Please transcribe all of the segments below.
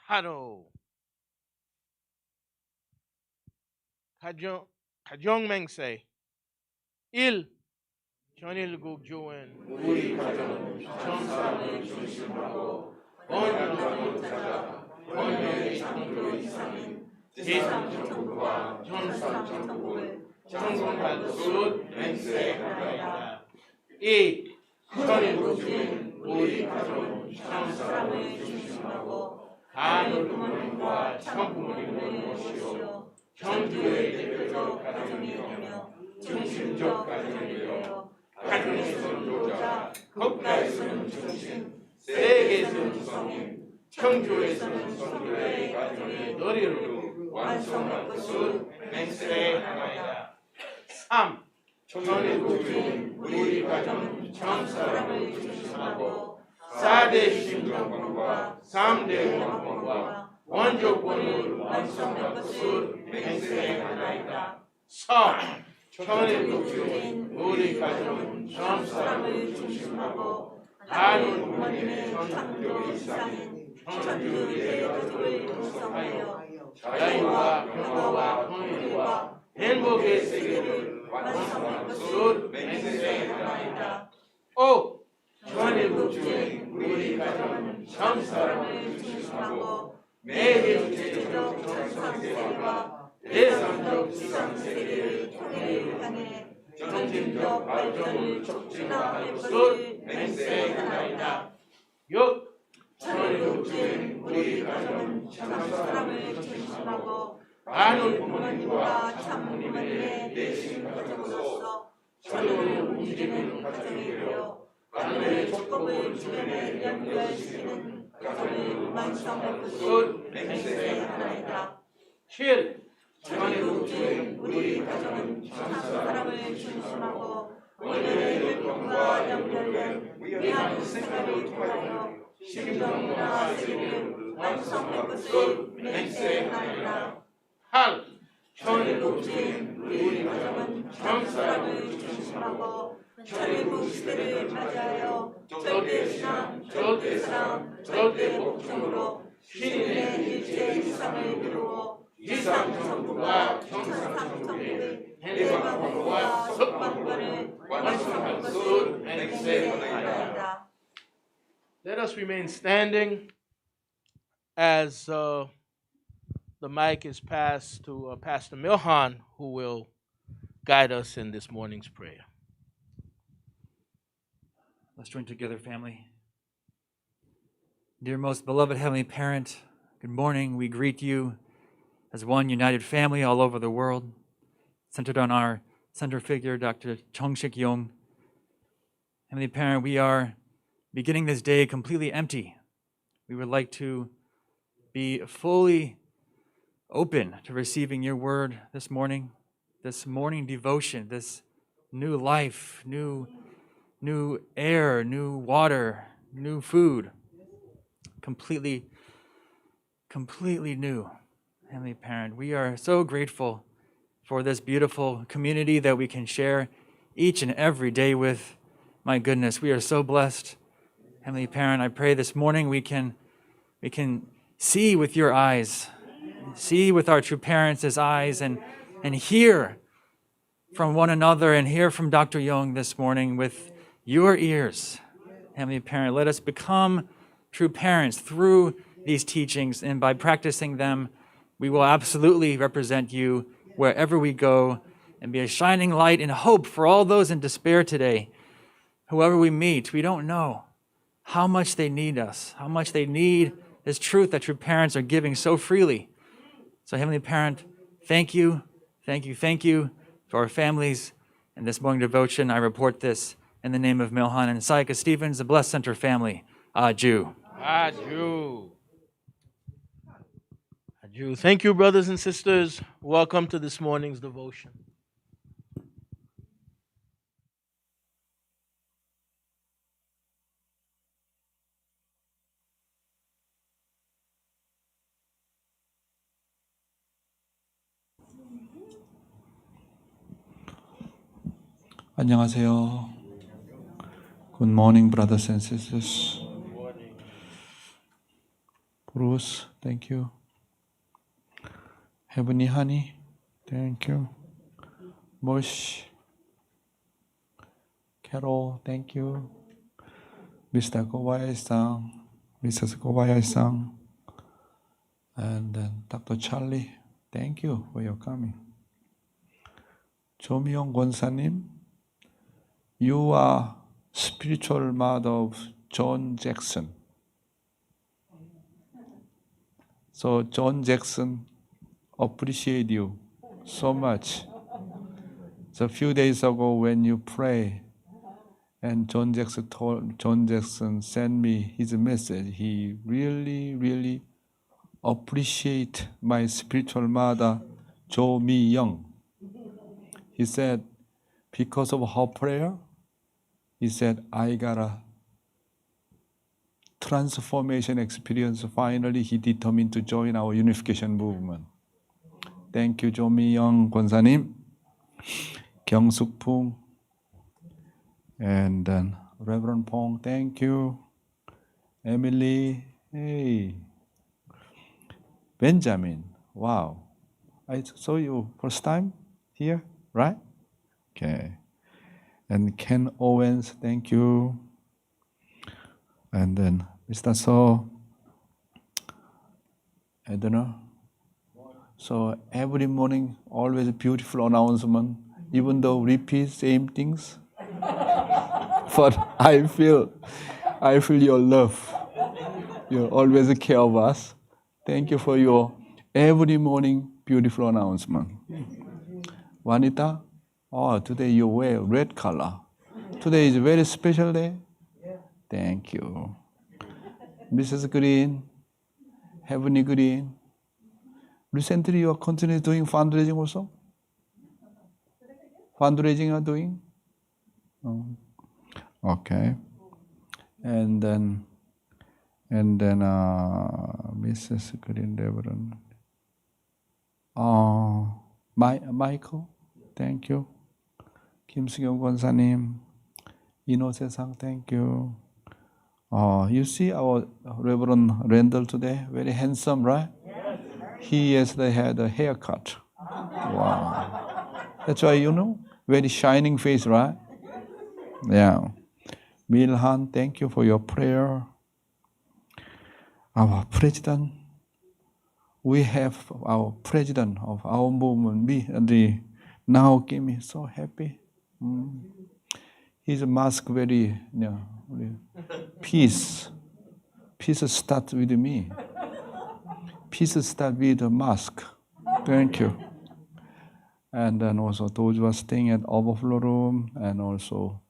하노 가정맹세 1. 전일국 교원 우리 가정은 천사를 중심하고 번영을 찾아 번영의 창조의 이상인 제3천국과 천상천국을 청송할 것을 맹세하나이다. 2. 천일국 중인 우리 가정은 천사를 중심하고 하늘 부모님과 참부모님을 모시오 천주의 대표적 가정이 되며 중심적 가정이 되어 가정에서는 교자, 국가에서는 중심, 세계에서는 성인, 청주에서는 성교의 가정의 너리를 완성할 것을 맹세하나이다. 3. 천일국 중인 우리 가정은 천사람을 중심하고 4대 신정권과 3대 왕권과 원조권을 완성할 것을 맹세하나이다. 4. 천일국 중인 우리 가정은 천사람을 중심하고 하늘 부모님의 천국교 이상인 천주의 가족을 구성하여 자유와 평화와 통일과 행복의 세계를 완성할 것을 맹세하나이다. 5. 천일국 중인 우리 가정은 천사람을 중심하고 매개체적 천상세계와 대상적 지상세계의 통일을 향해 정신적 발전을 촉진할 것을 맹세하나이다. 6. 천일국 중인 우리 가정은 천사람을 중심하고 하늘 부모님과 참부모님의 내신 가정으로서 천국을 움직이는 가정이 되어 하늘의 축복을 주변에 연결시키는 가정을 완성할 것을 맹세하나이다. 7. 천일국 중인 우리 가정은 천사람을 중심하고 원년의 율법과 연결된 위대한 생활을 통하여 신정문화 세계를 완성할 것을 맹세하나이다. 8. 천일국 중인 우리 가정은 천사람을 중심하고 천일국 시대를 맞이하여 절대신앙, 절대사랑, 절대복종으로 신인의 일체 이상을 이루어 이상천국과 천상천국의 해방권과 석방권을 완성할 것을 맹세하나이다. Let us remain standing as the mic is passed to Pastor Milhan, who will guide us in this morning's prayer. Let's join together, family. Dear most beloved Heavenly Parent, good morning. We greet you as one united family all over the world, centered on our center figure, Dr. Chong-Shik Yong. Heavenly Parent, we are beginning this day completely empty. We would like to be fully open to receiving your word this morning devotion, this new life, new air, new water, new food, completely new. Heavenly Parent, we are so grateful for this beautiful community that we can share each and every day with. My goodness, we are so blessed. Heavenly Parent, I pray this morning we can see with your eyes, see with our true parents' eyes, and hear from one another and hear from Dr. Young this morning with your ears. Heavenly Parent, let us become true parents through these teachings, and by practicing them, we will absolutely represent you wherever we go and be a shining light and hope for all those in despair today. Whoever we meet, we don't know how much they need us, how much they need this truth that true parents are giving so freely. So Heavenly Parent, thank you for our families. In this morning devotion, I report this in the name of Milhan and Sayaka Stevens, the Blessed Center family. Aju. Aju. Aju. Thank you, brothers and sisters. Welcome to this morning's devotion. 안녕하세요. Good morning, brothers and sisters. Bruce, thank you. Heavenly Honey, thank you. Mosh, Carol, thank you. Mr. Kobayashi-san, Mrs. Kobayashi-san, and then Dr. Charlie, thank you for your coming. 조미영 권사님, you are spiritual mother of John Jackson. So John Jackson appreciate you so much. So a few days ago when you pray, and John Jackson sent me his message. He really appreciate my spiritual mother, Jo Mi Young. He said, because of her prayer, he said, I got a transformation experience. Finally, he determined to join our unification movement. Thank you, Jo Mi Young 권사님, 경숙 Pung, and then Reverend Pong, thank you. Emily, hey. Benjamin, wow. I saw you first time here, right? Okay. And Ken Owens, thank you. And then Mr. So, I don't know. So every morning, always a beautiful announcement, even though repeat same things. But I feel your love. You always care of us. Thank you for your every morning beautiful announcement. Juanita, oh, today you wear red color. Today is a very special day. Thank you. Mrs. Green, Heavenly Green. Recently you are continuing doing fundraising also? Fundraising you are doing? Oh. Okay. And then Mrs. Green Reverend. Michael, thank you. 김수경 권사님, 이노세상, thank you. You see our Reverend Randall today, very handsome, right? He yesterday had a haircut. Wow. That's why very shining face, right? Yeah. Milhan, thank you for your prayer. Our president, we have our president of our movement, now give me so happy. His mask very, peace. Peace starts with me. Peace starts with the mask. Thank you. And then also those who are staying at overflow room, and also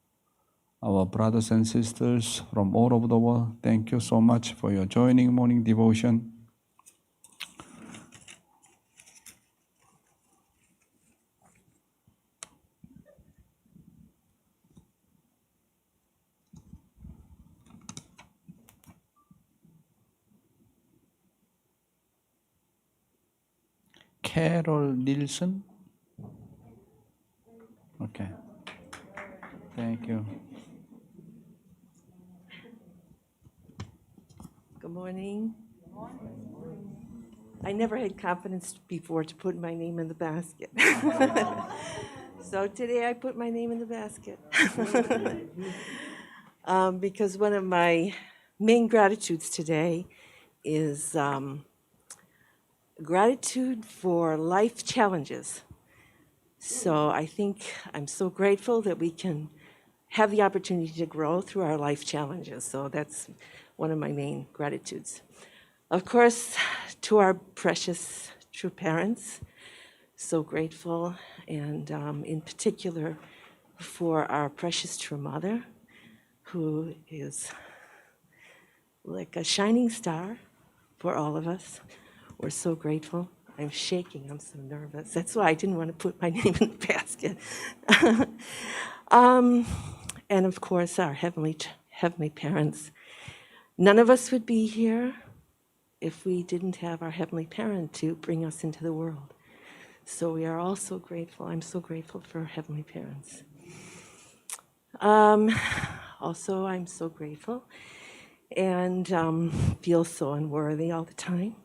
our brothers and sisters from all over the world, thank you so much for your joining morning devotion. Carol Nielsen. Okay. Thank you. Good morning. I never had confidence before to put my name in the basket. So today I put my name in the basket. Because one of my main gratitudes today is gratitude for life challenges. So I think I'm so grateful that we can have the opportunity to grow through our life challenges. So that's one of my main gratitudes. Of course, to our precious true parents, so grateful, and in particular for our precious true mother, who is like a shining star for all of us. We're so grateful. I'm shaking, I'm so nervous. That's why I didn't want to put my name in the basket. And of course, our heavenly parents. None of us would be here if we didn't have our heavenly parent to bring us into the world. So we are all so grateful. I'm so grateful for our heavenly parents. Also, I'm so grateful and feel so unworthy all the time.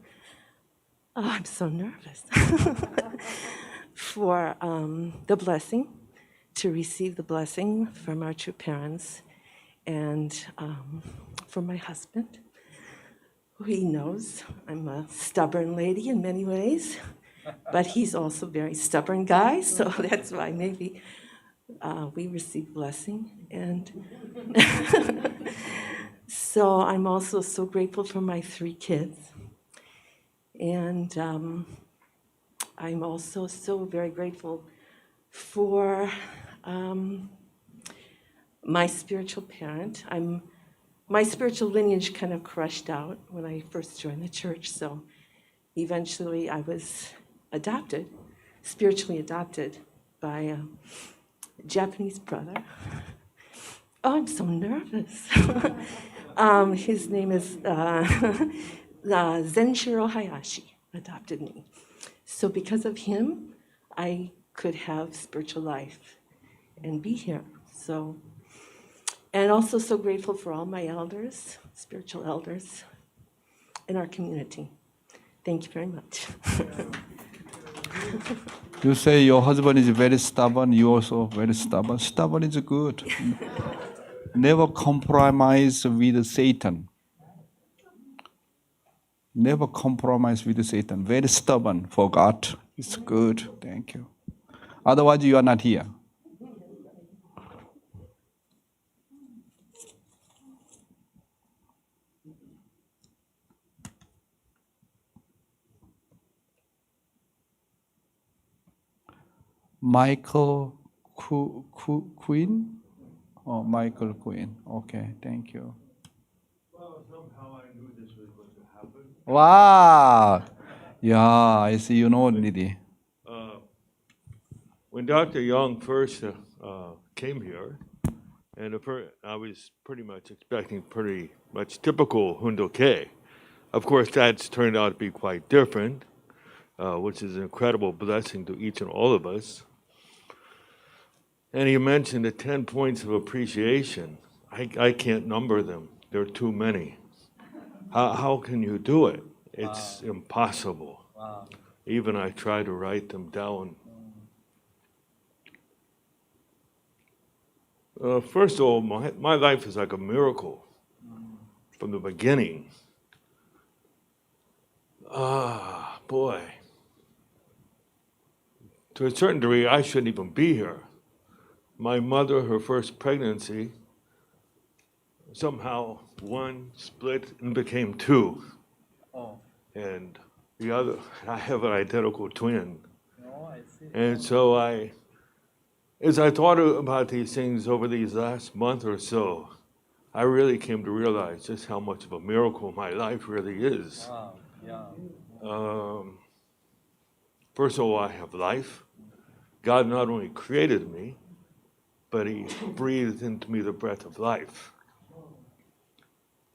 Oh, I'm so nervous for the blessing, to receive the blessing from our true parents, and from my husband, who he knows I'm a stubborn lady in many ways, but he's also a very stubborn guy, so that's why maybe we receive blessing. And so I'm also so grateful for my 3 kids. And I'm also so very grateful for my spiritual parent. My spiritual lineage kind of crushed out when I first joined the church, so eventually I was adopted, spiritually adopted by a Japanese brother. Oh, I'm so nervous. His name is Zenshiro Hayashi, adopted me. So because of him, I could have spiritual life and be here. So, and also so grateful for all my elders, spiritual elders in our community. Thank you very much. You say your husband is very stubborn, you also very stubborn. Stubborn is good. Never compromise with Satan. Never compromise with Satan. Very stubborn for God. It's good. Thank you. Otherwise, you are not here. Michael Queen? Oh, Michael Queen. Okay, thank you. Well, somehow I knew this was going to happen. Wow. Yeah, I see you know, Nidhi. When Dr. Young first came here, and I was pretty much expecting pretty much typical Hundoke. Of course, that's turned out to be quite different, which is an incredible blessing to each and all of us. And he mentioned the 10 points of appreciation. I can't number them. There are too many. How can you do it? It's impossible. Wow. Even I try to write them down. First of all, my life is like a miracle from the beginning. Boy. To a certain degree, I shouldn't even be here. My mother, her first pregnancy, somehow one split and became 2. Oh. And the other, I have an identical twin. No, I see. And so as I thought about these things over these last month or so, I really came to realize just how much of a miracle my life really is. Wow. Yeah. First of all, I have life. God not only created me, but He breathed into me the breath of life.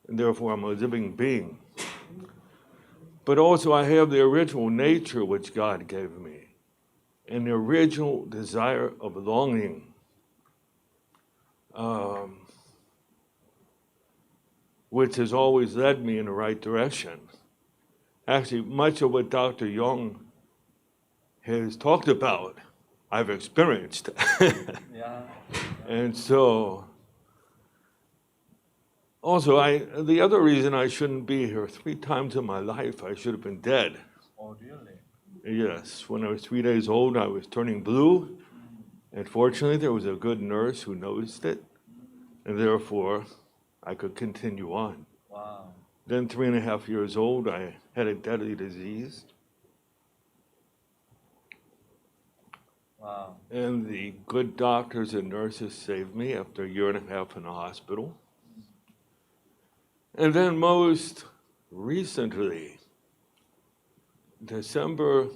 And therefore, I'm a living being. But also, I have the original nature which God gave me, and the original desire of longing, which has always led me in the right direction. Actually, much of what Dr. Young has talked about, I've experienced. Yeah. And so, also, the other reason I shouldn't be here, 3 times in my life, I should have been dead. Oh, really? Yes, when I was 3 days old, I was turning blue. And fortunately, there was a good nurse who noticed it. And therefore, I could continue on. Wow. Then 3.5 years old, I had a deadly disease. Wow. And the good doctors and nurses saved me after a 1.5 years in the hospital. And then most recently,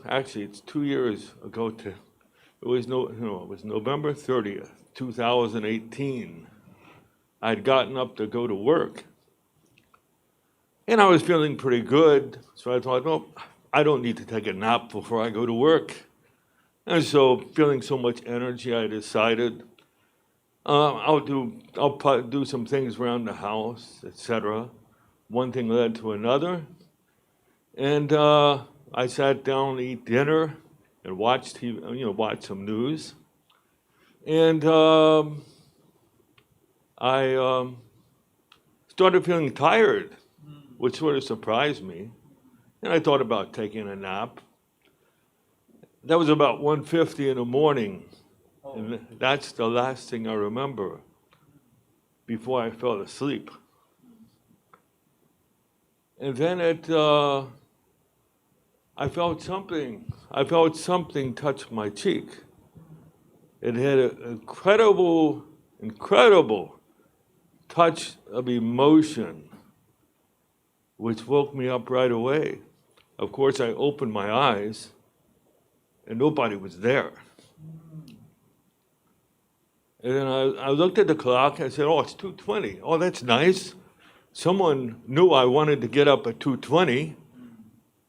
actually it's 2 years ago it was November 30th, 2018. I'd gotten up to go to work. And I was feeling pretty good, so I thought, well, I don't need to take a nap before I go to work. And so, feeling so much energy, I decided I'll do some things around the house, etc. one thing led to another. And I sat down to eat dinner and watched TV, watched some news. And I started feeling tired, which sort of surprised me. And I thought about taking a nap. That was about 1:50 in the morning. And that's the last thing I remember before I fell asleep. And then I felt something touch my cheek. It had an incredible touch of emotion, which woke me up right away. Of course, I opened my eyes, and nobody was there. And then I looked at the clock. I said, "Oh, it's 2:20. Oh, that's nice." Someone knew I wanted to get up at 2:20.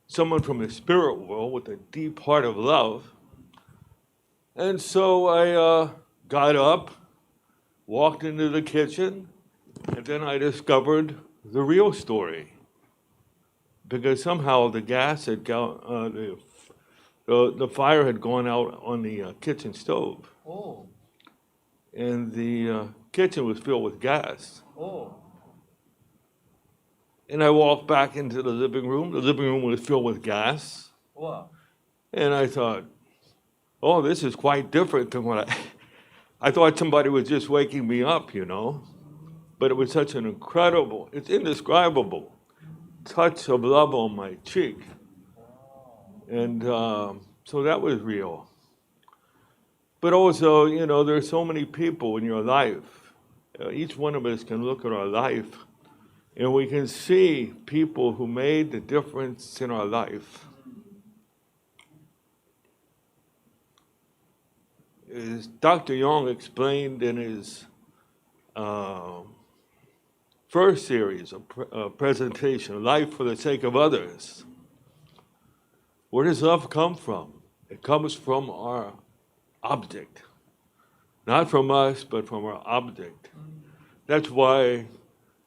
Someone from the spirit world with a deep heart of love. And so I got up, walked into the kitchen, and then I discovered the real story. Because somehow the gas had gone, the fire had gone out on the kitchen stove. Oh, And the kitchen was filled with gas. oh. And I walked back into the living room. The living room was filled with gas. Wow. And I thought, oh, this is quite different than what I thought somebody was just waking me up, But it was such an it's indescribable touch of love on my cheek. And so that was real. But also, there's so many people in your life. Each one of us can look at our life and we can see people who made the difference in our life. As Dr. Young explained in his first series of presentation, Life for the Sake of Others, where does love come from? It comes from our object. Not from us, but from our object. That's why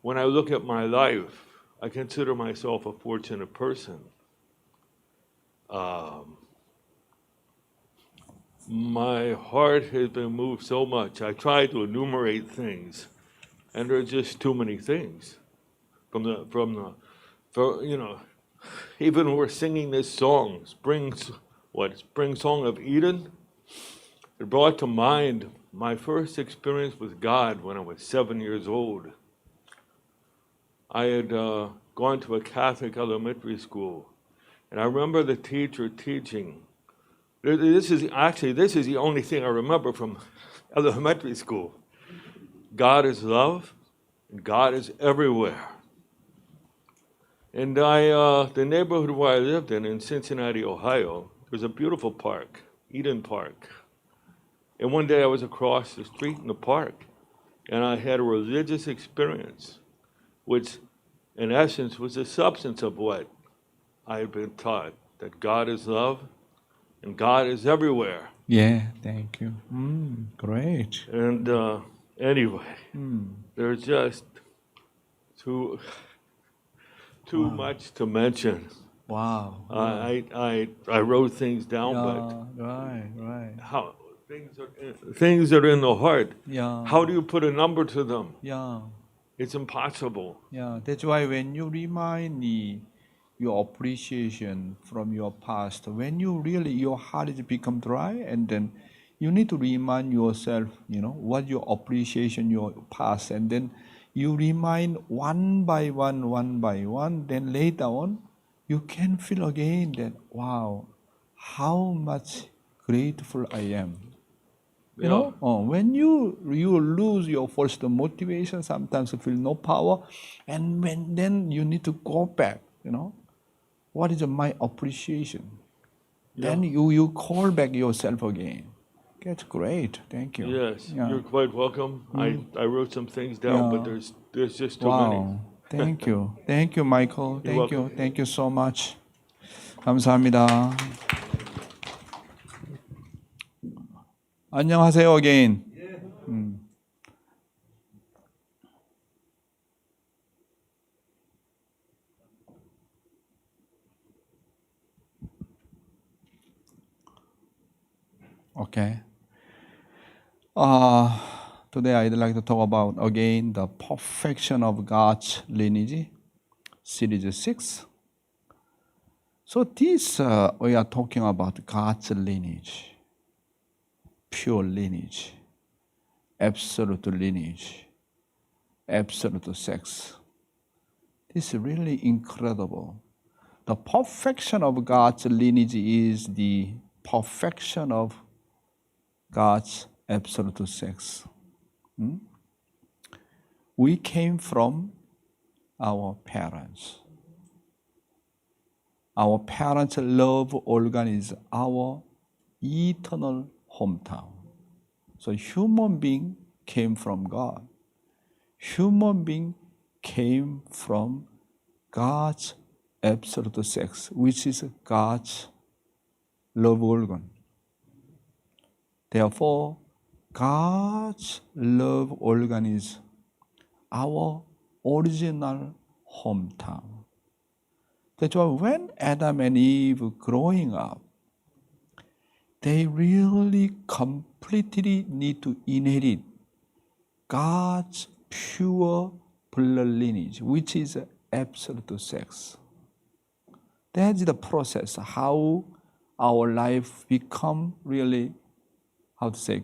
when I look at my life, I consider myself a fortunate person. My heart has been moved so much. I try to enumerate things, and there are just too many things. Even when we're singing this song, Spring Song of Eden, it brought to mind my first experience with God when I was 7 years old. I had gone to a Catholic elementary school, and I remember the teacher teaching. This is the only thing I remember from elementary school. God is love, and God is everywhere. And the neighborhood where I lived in Cincinnati, Ohio, there's a beautiful park, Eden Park. And one day I was across the street in the park, and I had a religious experience, which in essence was the substance of what I had been taught, that God is love and God is everywhere. Yeah, thank you. Great. And anyway, there's just too much to mention. Wow. I wrote things down, but Right. how things that are in the heart, Yeah. how do you put a number to them? Yeah. It's impossible. Yeah. That's why when you remind me your appreciation from your past, when you really, your heart is become dry, and then you need to remind yourself, what your appreciation, your past, and then you remind one by one, then later on, you can feel again that, wow, how much grateful I am. When you lose your first motivation, sometimes you feel no power, and then you need to go back, what is my appreciation? Then you call back yourself again. That's great. Thank you. Yes, Yeah. you're quite welcome. I wrote some things down, but there's just too many. Wow. Thank you. Thank you, Michael. You're Thank you. welcome. Thank you so much. 감사합니다. 안녕하세요 again. Okay. Today I'd like to talk about again the perfection of God's lineage, series 6. So this we are talking about God's lineage, pure lineage, absolute lineage, absolute sex. This is really incredible. The perfection of God's lineage is the perfection of God's absolute sex. We came from our parents. Our parents' love organ is our eternal hometown. So human being came from God. Human being came from God's absolute sex, which is God's love organ. Therefore, God's love organ is our original hometown. That's why when Adam and Eve growing up, they really completely need to inherit God's pure blood lineage, which is absolute sex. That's the process, how our life become really,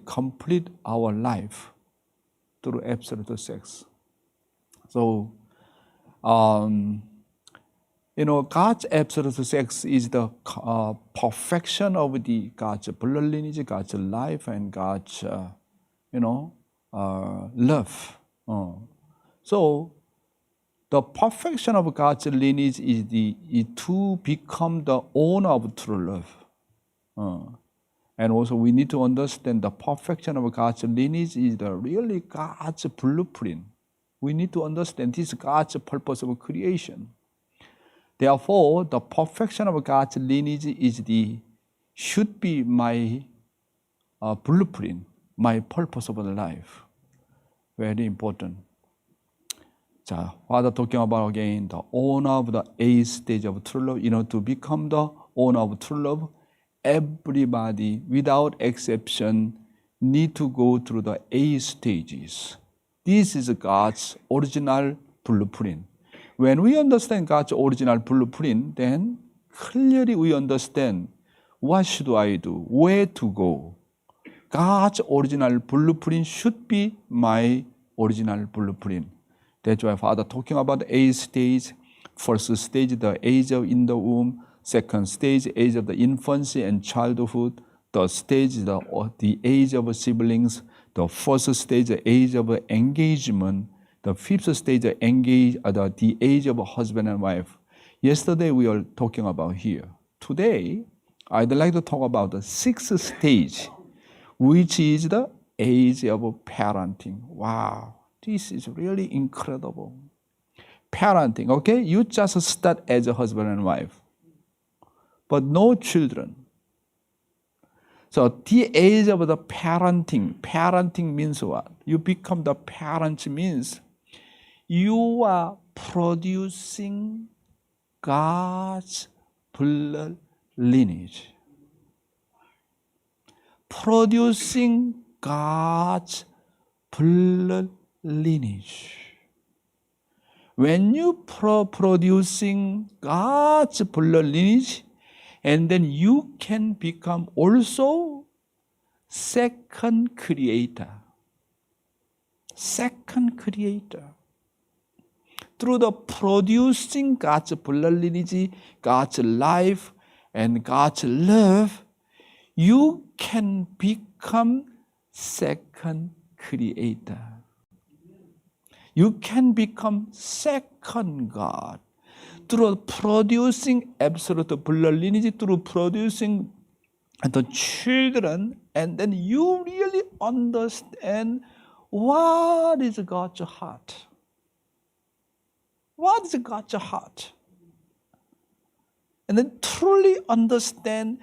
complete our life through absolute sex. So, God's absolute sex is the perfection of the God's blood lineage, God's life, and God's, love. So, the perfection of God's lineage is to become the owner of true love. And also we need to understand the perfection of God's lineage is really God's blueprint. We need to understand this God's purpose of creation. Therefore, the perfection of God's lineage should be my blueprint, my purpose of life. Very important. 자, Father talking about again the owner of the 8th stage of true love. To become the owner of true love, everybody, without exception, need to go through the 8 stages. This is God's original blueprint. When we understand God's original blueprint, then clearly we understand what should I do, where to go. God's original blueprint should be my original blueprint. That's why Father talking about the 8 stage. First stage, the age of in the womb. Second stage, age of the infancy and childhood. Third stage, the age of siblings. The fourth stage, the age of engagement. The fifth stage, the age of husband and wife. Yesterday we were talking about here. Today, I'd like to talk about the 6th stage, which is the age of parenting. Wow, this is really incredible. Parenting, okay? You just start as a husband and wife, but no children. So the age of the parenting means what? You become the parent means you are producing God's blood lineage. Producing God's blood lineage. When you producing God's blood lineage, and then you can become also second creator. Second creator. Through the producing God's blood lineage, God's life, and God's love, you can become second creator. You can become second God. Through producing absolute blood lineage, through producing the children, and then you really understand what is God's heart. What is God's heart? And then truly understand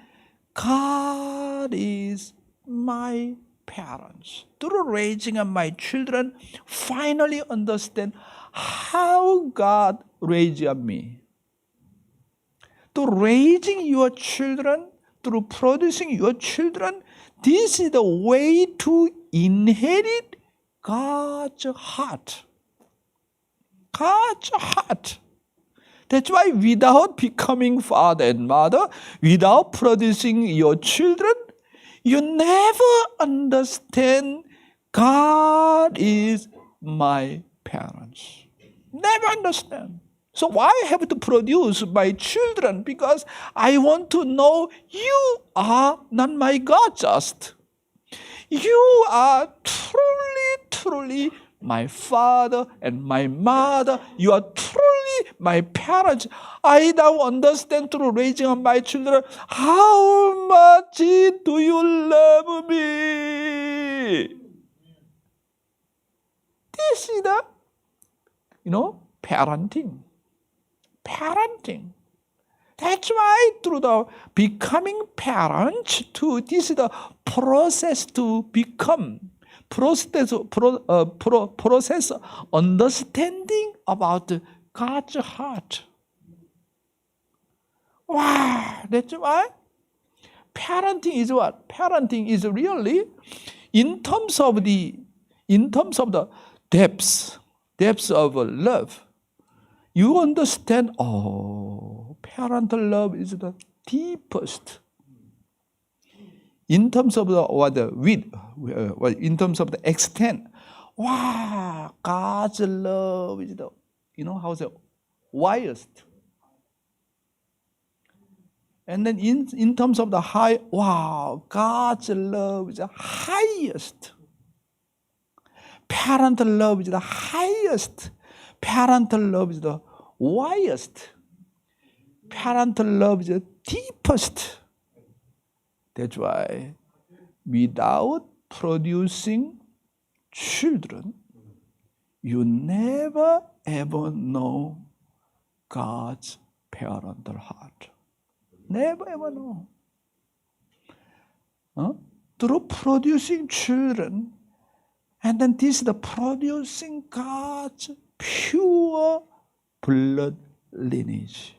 God is my parents. Through raising up my children, finally understand how God raised up me. Through raising your children, through producing your children, This is the way to inherit God's heart. God's heart. That's why without becoming father and mother, without producing your children, you never understand God is my parents. Never understand. So why I have to produce my children? Because I want to know you are not my God just. You are truly my father and my mother. You are truly my parents. I now understand through raising up my children, how much do you love me? This is the, parenting. Parenting. That's why through the becoming parents, this is the process to become, process understanding about God's heart. Wow, that's why parenting is what? Parenting is really in terms of the depths of love. You understand, parental love is the deepest. In terms of the width, in terms of the extent, wow, God's love is the, how's it, widest. And then in terms of the high, wow, God's love is the highest. Parental love is the highest. Parental love is the widest. Parental love is the deepest. That's why without producing children, you never ever know God's parental heart. Never ever know. Through producing children, and then this is the producing God's pure blood lineage.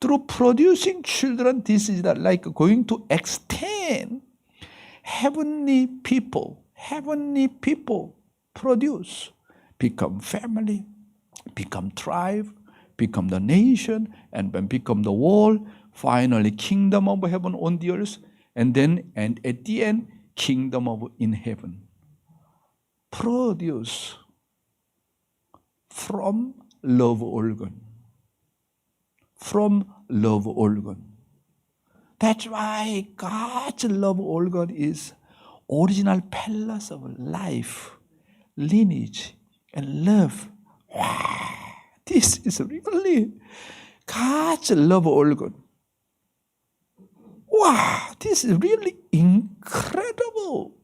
Through producing children, this is like going to extend heavenly people produce, become family, become tribe, become the nation, and then become the world, finally kingdom of heaven on the earth, and at the end, kingdom of in heaven. Produce from love organ. From love organ. That's why God's love organ is original pillars of life, lineage, and love. Wow, this is really God's love organ. Wow, this is really incredible.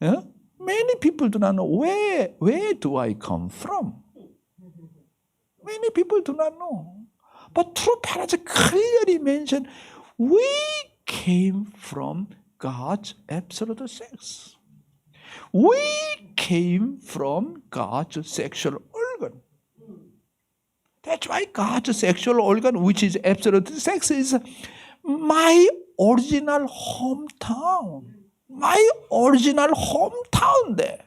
Yeah? Many people do not know where do I come from. Many people do not know. But true parents clearly mention, we came from God's absolute sex. We came from God's sexual organ. That's why God's sexual organ, which is absolute sex, is my original hometown. My original hometown there.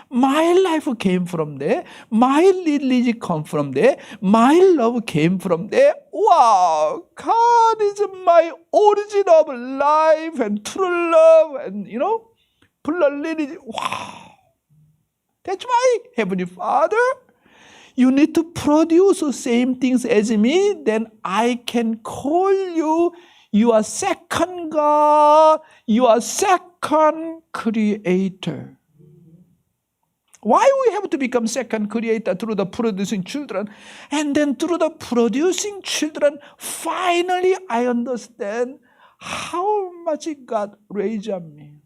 My life came from there. My lineage come from there. My love came from there. Wow, God is my origin of life and true love and, blood lineage. Wow. That's why, Heavenly Father, you need to produce the same things as me, then I can call you your second God, your second creator. Why we have to become second creator? Through the producing children. And then through the producing children, finally I understand how much God raised up me.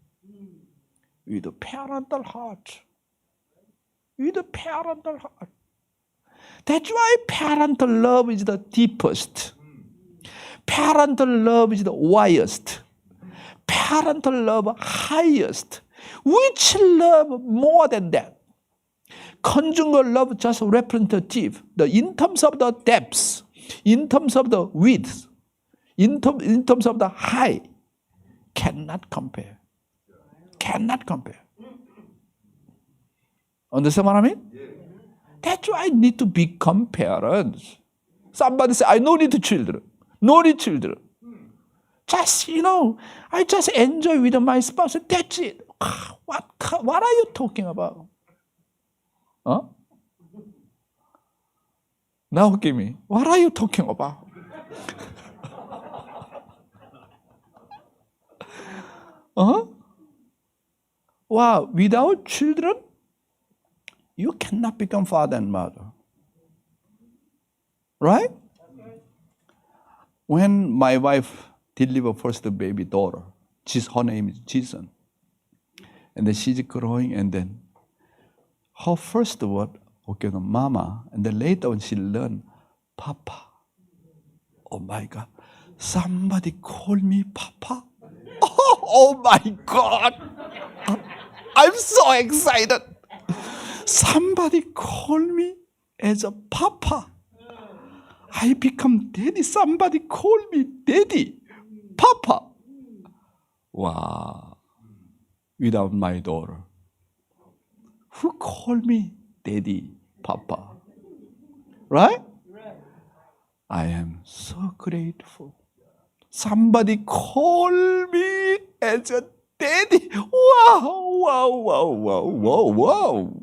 With a parental heart. With a parental heart. That's why parental love is the deepest. Parental love is the widest. Parental love highest. Which love more than that? Conjugal love just representative. In terms of the depths, in terms of the width, in terms of the height, cannot compare. Cannot compare. Understand what I mean? That's why I need to become parents. Somebody say, I no need children. No need children. Just, I just enjoy with my spouse. That's it. What are you talking about? Huh? Now give me. What are you talking about? Huh? Wow, without children, you cannot become father and mother. Right? When my wife delivered first baby daughter, her name is Jason. And then she's growing, and then her first word, okay, mama, and then later when she learned, papa. Oh my God, somebody call me papa? Oh my God, I'm so excited. Somebody call me as a papa. I become daddy. Somebody call me daddy, papa. Wow. Without my daughter, who called me daddy, papa? Right? I am so grateful. Somebody call me as a daddy. Wow, wow, wow, wow, wow, wow.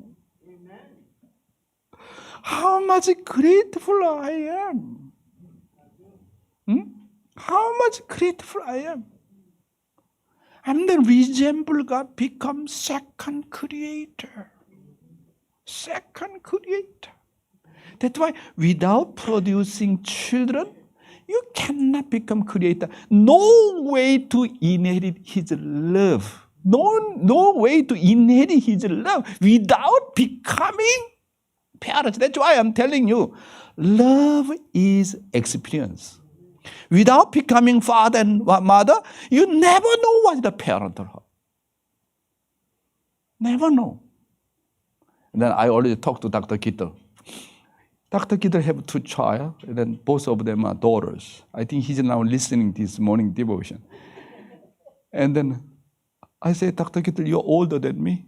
How much grateful I am. How much grateful I am. And then resemble God, become second creator. Second creator. That's why without producing children, you cannot become creator. No way to inherit His love. No way to inherit His love without becoming parents. That's why I'm telling you, love is experience. Without becoming father and mother, you never know what the parenthood. Never know. And then I already talked to Dr. Kittel. Dr. Kittel have 2 children, and then both of them are daughters. I think he's now listening this morning devotion. And then I say, Dr. Kittel, you're older than me.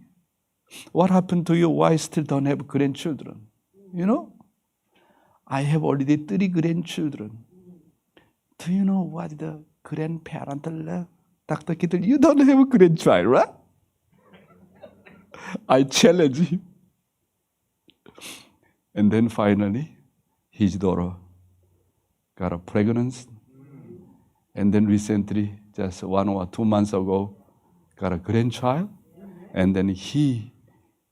What happened to you? Why still don't have grandchildren? I have already 3 grandchildren. Do you know what the grandparental love? Dr. Kittel, you don't have a grandchild, right? I challenge him. And then finally, his daughter got a pregnancy. And then recently, just 1 or 2 months ago, got a grandchild. And then he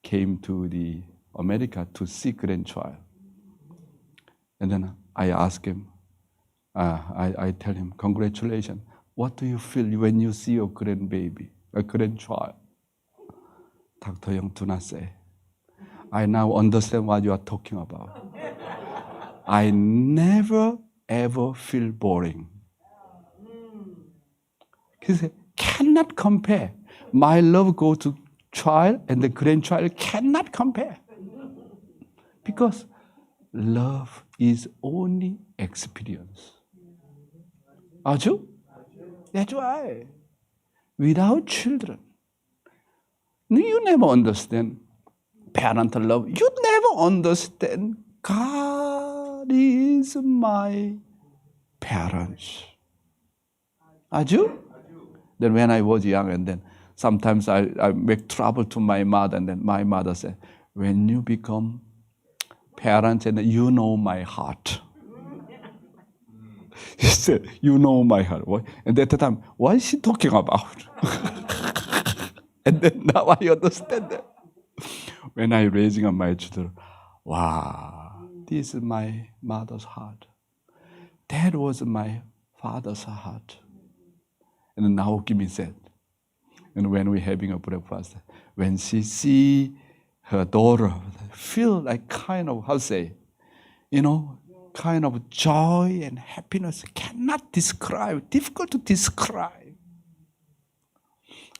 came to the America to see grandchild. And then I ask him, I tell him, congratulations. What do you feel when you see your grandbaby, a grandchild? Dr. Young, do not say. I now understand what you are talking about. I never ever feel boring. He said, cannot compare. My love goes to child and the grandchild cannot compare. Because love is only experience. 아주? That's why. Without children, you never understand parental love. You never understand God is my parents. 아주? Then when I was young, and then sometimes I make trouble to my mother, and then my mother said, when you become parents, and you know my heart. He said, you know my heart. What? And at the time, what is she talking about? And then now I understand that. When I raising up my children, wow, this is my mother's heart. That was my father's heart. And then now Kimmy said, and when we're having a breakfast, when she see her daughter, feel like kind of, how to say, kind of joy and happiness, cannot describe, difficult to describe.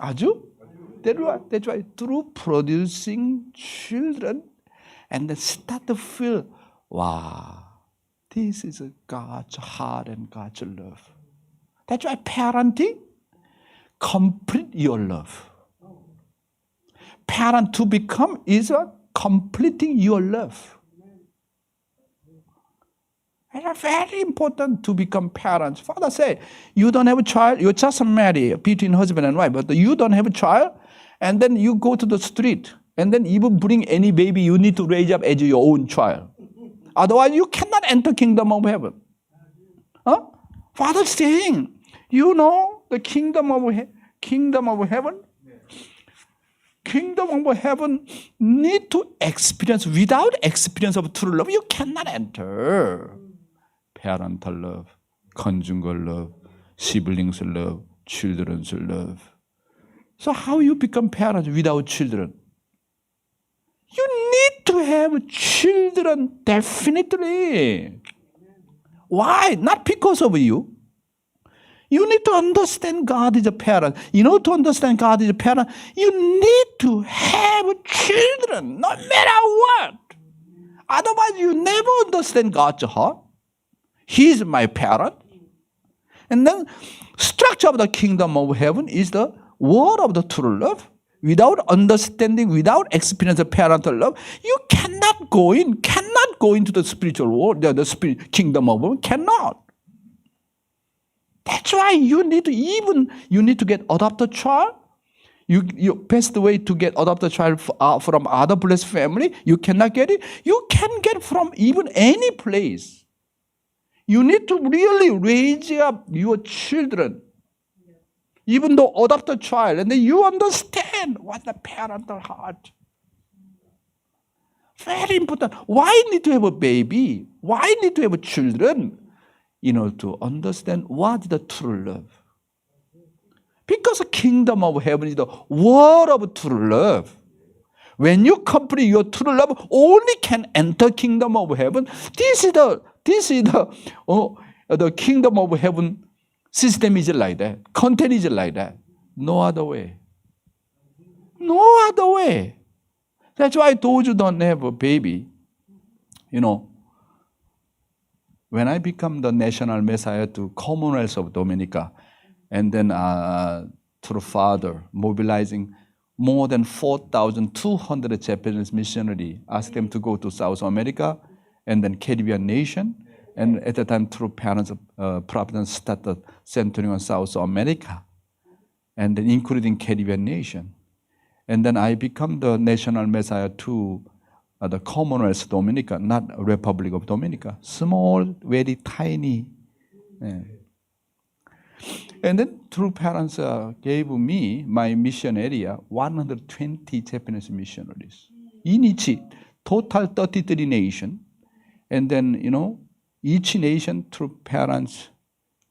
아주? That's why through producing children, and then start to feel, wow, This is God's heart and God's love. That's why parenting complete your love. Parent to become is completing your love. It's very important to become parents. Father say, you don't have a child, you just married between husband and wife, but you don't have a child, and then you go to the street, and then even bring any baby you need to raise up as your own child. Otherwise, you cannot enter kingdom of heaven. Huh? Father saying, you know the kingdom of heaven? Kingdom of heaven need to experience. Without experience of true love, you cannot enter. Parental love, conjugal love, siblings love, children's love. So how you become parents without children? You need to have children, definitely. Why? Not because of you. You need to understand God is a parent. To understand God is a parent, you need to have children, no matter what. Otherwise, you never understand God's heart. He is my parent. And then, structure of the kingdom of heaven is the word of the true love. Without understanding, without experience of parental love, you cannot go into the spiritual world, the kingdom of heaven, cannot. That's why you need to get adopted child. You best way to get adopted child from other blessed family. You cannot get it. You can get from even any place. You need to really raise up your children, even though adopted child, and then you understand what the parental heart. Very important. Why need to have a baby? Why need to have children? To understand what is the true love. Because the kingdom of heaven is the word of true love. When you complete your true love, only can enter kingdom of heaven. This is the kingdom of heaven system is like that. Content is like that. No other way. No other way. That's why those who don't have a baby, when I become the national messiah to Commonwealth of Dominica, and then through Father, mobilizing more than 4,200 Japanese missionaries, asked them to go to South America and then Caribbean nation. And at the time, through parents, Providence started centering on South America, and then including Caribbean nation. And then I become the national messiah to the Commonwealth Dominica, not Republic of Dominica. Small, very tiny. And then through parents gave me, my mission area, 120 Japanese missionaries. In each, total 33 nations. And then, each nation through parents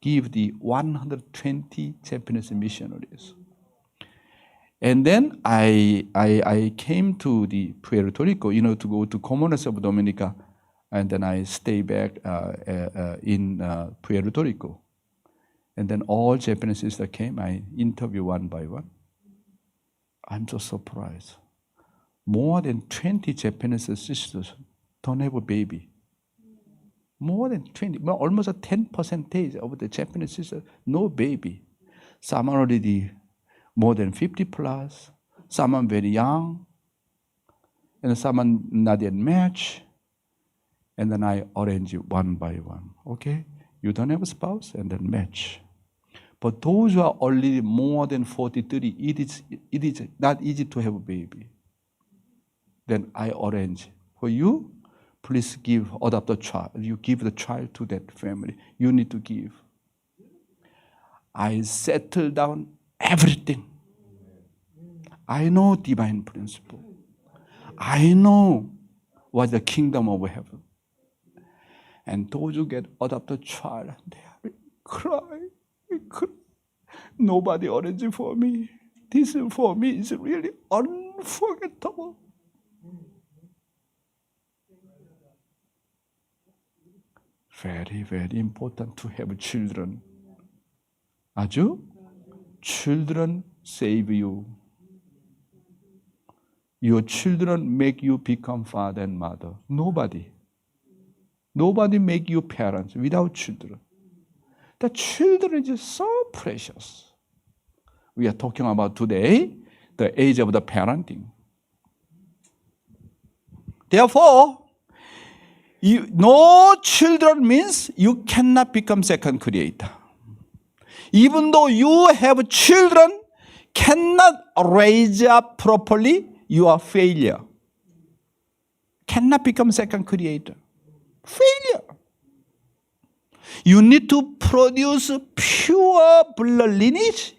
give the 120 Japanese missionaries. And then I came to the Puerto Rico, to go to Commonwealth of Dominica, and then I stay back in Puerto Rico. And then all Japanese sisters came, I interview one by one. I'm so surprised. More than 20 Japanese sisters don't have a baby. More than 20, almost a 10% of the Japanese sisters, no baby. Some are already more than 50 plus, some are very young, and some are not yet matched. And then I arrange it one by one. Okay, you don't have a spouse, and then match. But those who are already more than 43, it is not easy to have a baby. Then I arrange for you. Please adopt a child. You give the child to that family. You need to give. I settle down everything. I know divine principle. I know what the kingdom of heaven. And those who get adopted child, they cry. Nobody arranged for me. This for me is really unforgettable. Very, very important to have children. 아주? Children save you. Your children make you become father and mother. Nobody. Nobody make you parents without children. The children is so precious. We are talking about today, the age of the parenting. Therefore, no children means you cannot become second creator. Even though you have children, cannot raise up properly, you are failure. Cannot become second creator. Failure. You need to produce pure blood lineage.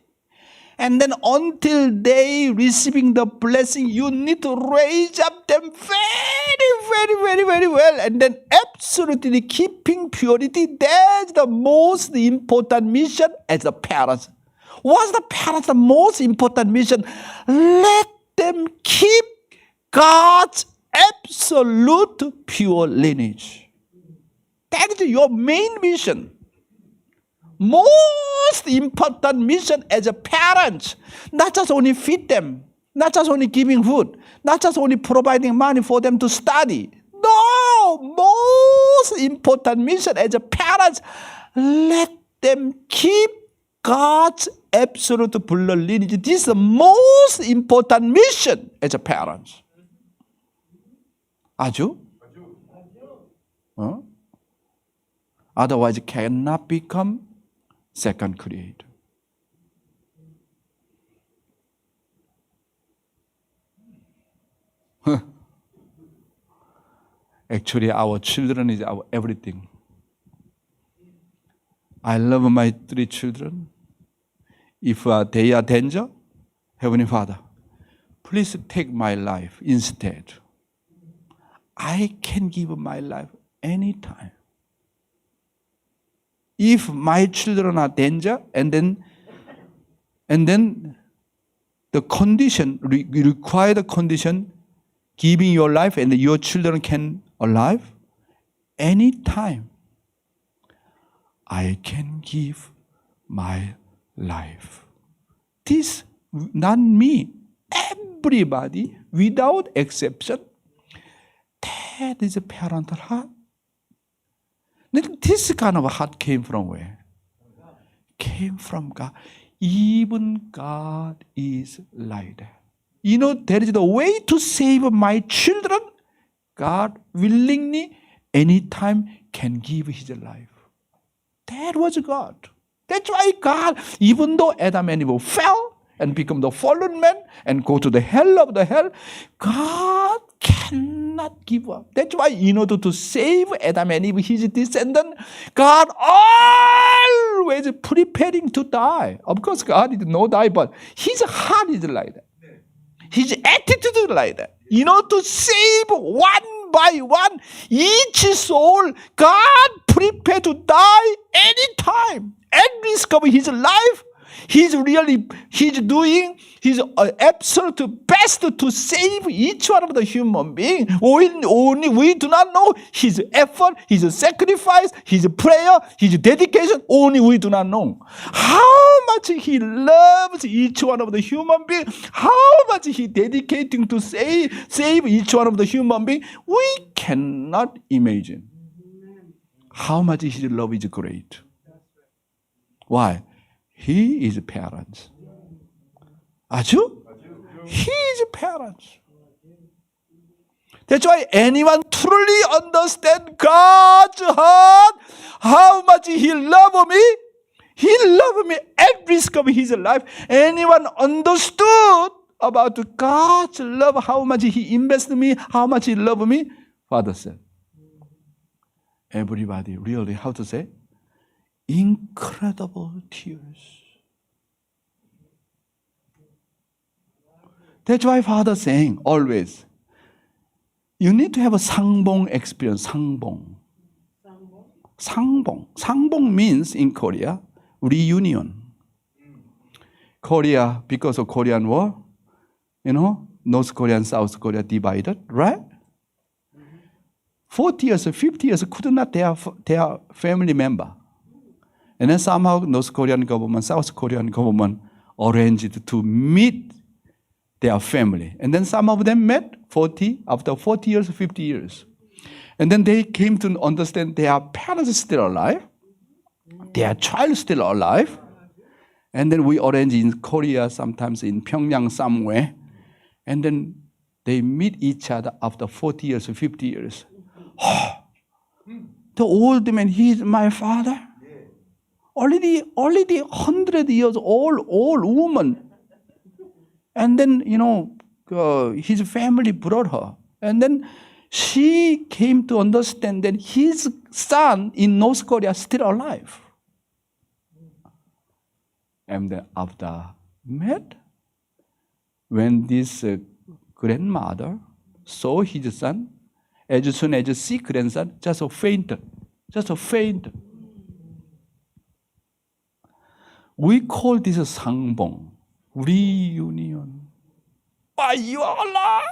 And then until they receiving the blessing, you need to raise up them very well. And then absolutely keeping purity. That's the most important mission as a parent. What's the parents' most important mission? Let them keep God's absolute pure lineage. That is your main mission. Most important mission as a parent. Not just only feed them, not just only giving food, not just only providing money for them to study. No, most important mission as a parent, let them keep God's absolute blood lineage. This is the most important mission as a parent. 아주? Otherwise, it cannot become second creator. Actually, our children is our everything. I love my 3 children. If they are danger, Heavenly Father, please take my life instead. I can give my life anytime. If my children are danger, and then the condition, required condition, giving your life and your children can alive, anytime I can give my life. This, not me, everybody, without exception, that is a parental heart. This kind of heart came from where? Came from God. Even God is like that. You know, there is the way to save my children. God willingly, anytime, can give his life. That was God. That's why God, even though Adam and Eve fell and become the fallen man and go to the hell of the hell, God cannot give up. That's why in order to save Adam and Eve, his descendant, God always preparing to die. Of course, God did not die, but his heart is like that. His attitude is like that. In order to save one by one, each soul, God prepared to die anytime. At risk of his life, he's doing his absolute best to save each one of the human being. Only we do not know his effort, his sacrifice, his prayer, his dedication. Only we do not know how much he loves each one of the human being. How much he dedicating to save each one of the human being. We cannot imagine how much his love is great. Why? He is parents. 아주? He is parents. That's why anyone truly understand God's heart, how much he loved me. He loved me at risk of his life. Anyone understood about God's love, how much he invested in me, how much he loved me? Father said, everybody really, how to say? Incredible tears. That's why Father saying always, you need to have a 상봉 experience. 상봉. 상봉 means in Korea, reunion. Korea, because of Korean War, North Korea and South Korea divided, right? 40 years, 50 years could not their family member. And then somehow North Korean government, South Korean government arranged to meet their family. And then some of them met after 40 years, 50 years. And then they came to understand their parents are still alive, their child is still alive. And then we arrange in Korea, sometimes in Pyongyang somewhere. And then they meet each other after 40 years or 50 years. The old man, he's my father. Already 100 years old woman. And then, his family brought her. And then she came to understand that his son in North Korea is still alive. And then after met, when this grandmother saw his son, as soon as see grandson, just fainted. We call this 상봉, reunion. Are you alive?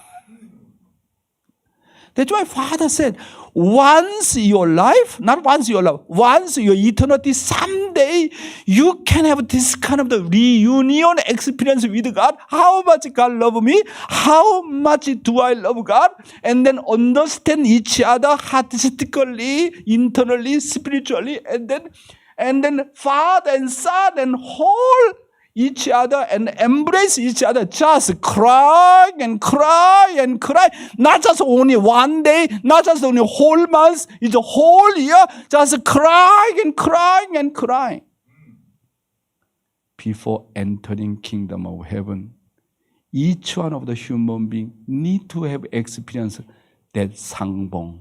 That's why Father said, once your life, not once your life, once your eternity, someday you can have this kind of the reunion experience with God. How much God loves me? How much do I love God? And then understand each other artistically, internally, spiritually, and then Father and Son and whole each other and embrace each other, just cry and cry and cry. Not just only one day, not just only whole month, it's a whole year, just crying and crying and crying. Before entering kingdom of heaven, each one of the human being need to have experience that 상봉,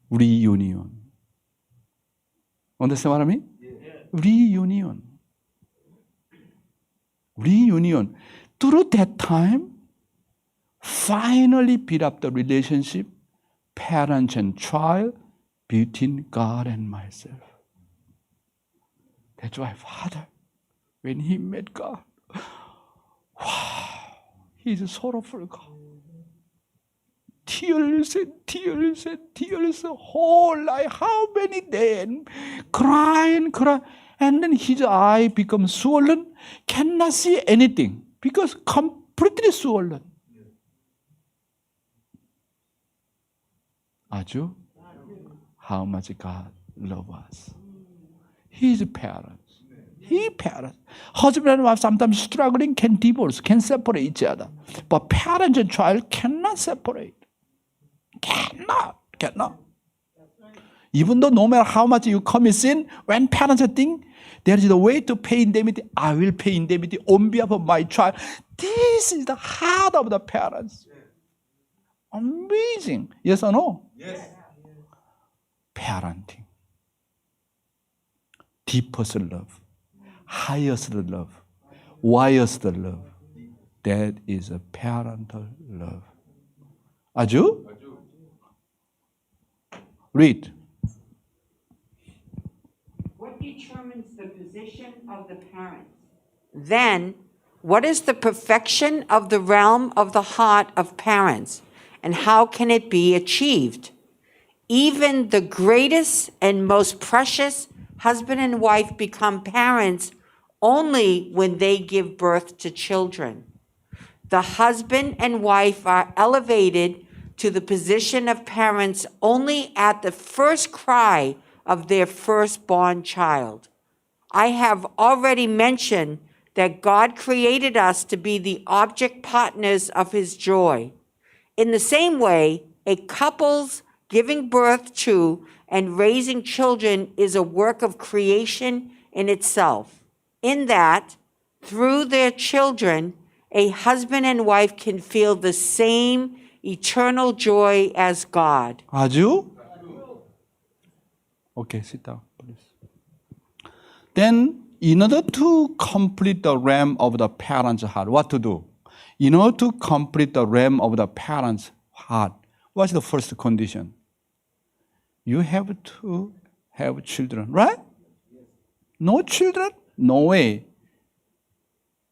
reunion. Understand what I mean? Yeah. Reunion. Through that time, finally build up the relationship, parents and child, between God and myself. That's why Father, when he met God, wow, he's a sorrowful God. Tears and tears and tears, whole life, how many days, cry and cry. And then his eye becomes swollen, cannot see anything because completely swollen. 아주? How much God loves us. His parents. His parents. Husband and wife sometimes struggling, can divorce, can separate each other. But parents and child cannot separate. Cannot. Even though no matter how much you commit sin, when parents think there is a way to pay indemnity, I will pay indemnity on behalf of my child. This is the heart of the parents. Amazing. Yes or no? Yes. Parenting. Deepest love. Highest love. Widest love. That is a parental love. 아주? Read. What determines the position of the parents? Then, what is the perfection of the realm of the heart of parents, and how can it be achieved? Even the greatest and most precious husband and wife become parents only when they give birth to children. The husband and wife are elevated to the position of parents only at the first cry of their firstborn child. I have already mentioned that God created us to be the object partners of his joy. In the same way, a couple's giving birth to and raising children is a work of creation in itself, in that, through their children, a husband and wife can feel the same eternal joy as God. 아주? Okay, sit down, please. Then, in order to complete the realm of the parent's heart, what to do? In order to complete the realm of the parent's heart, what's the first condition? You have to have children, right? No children? No way.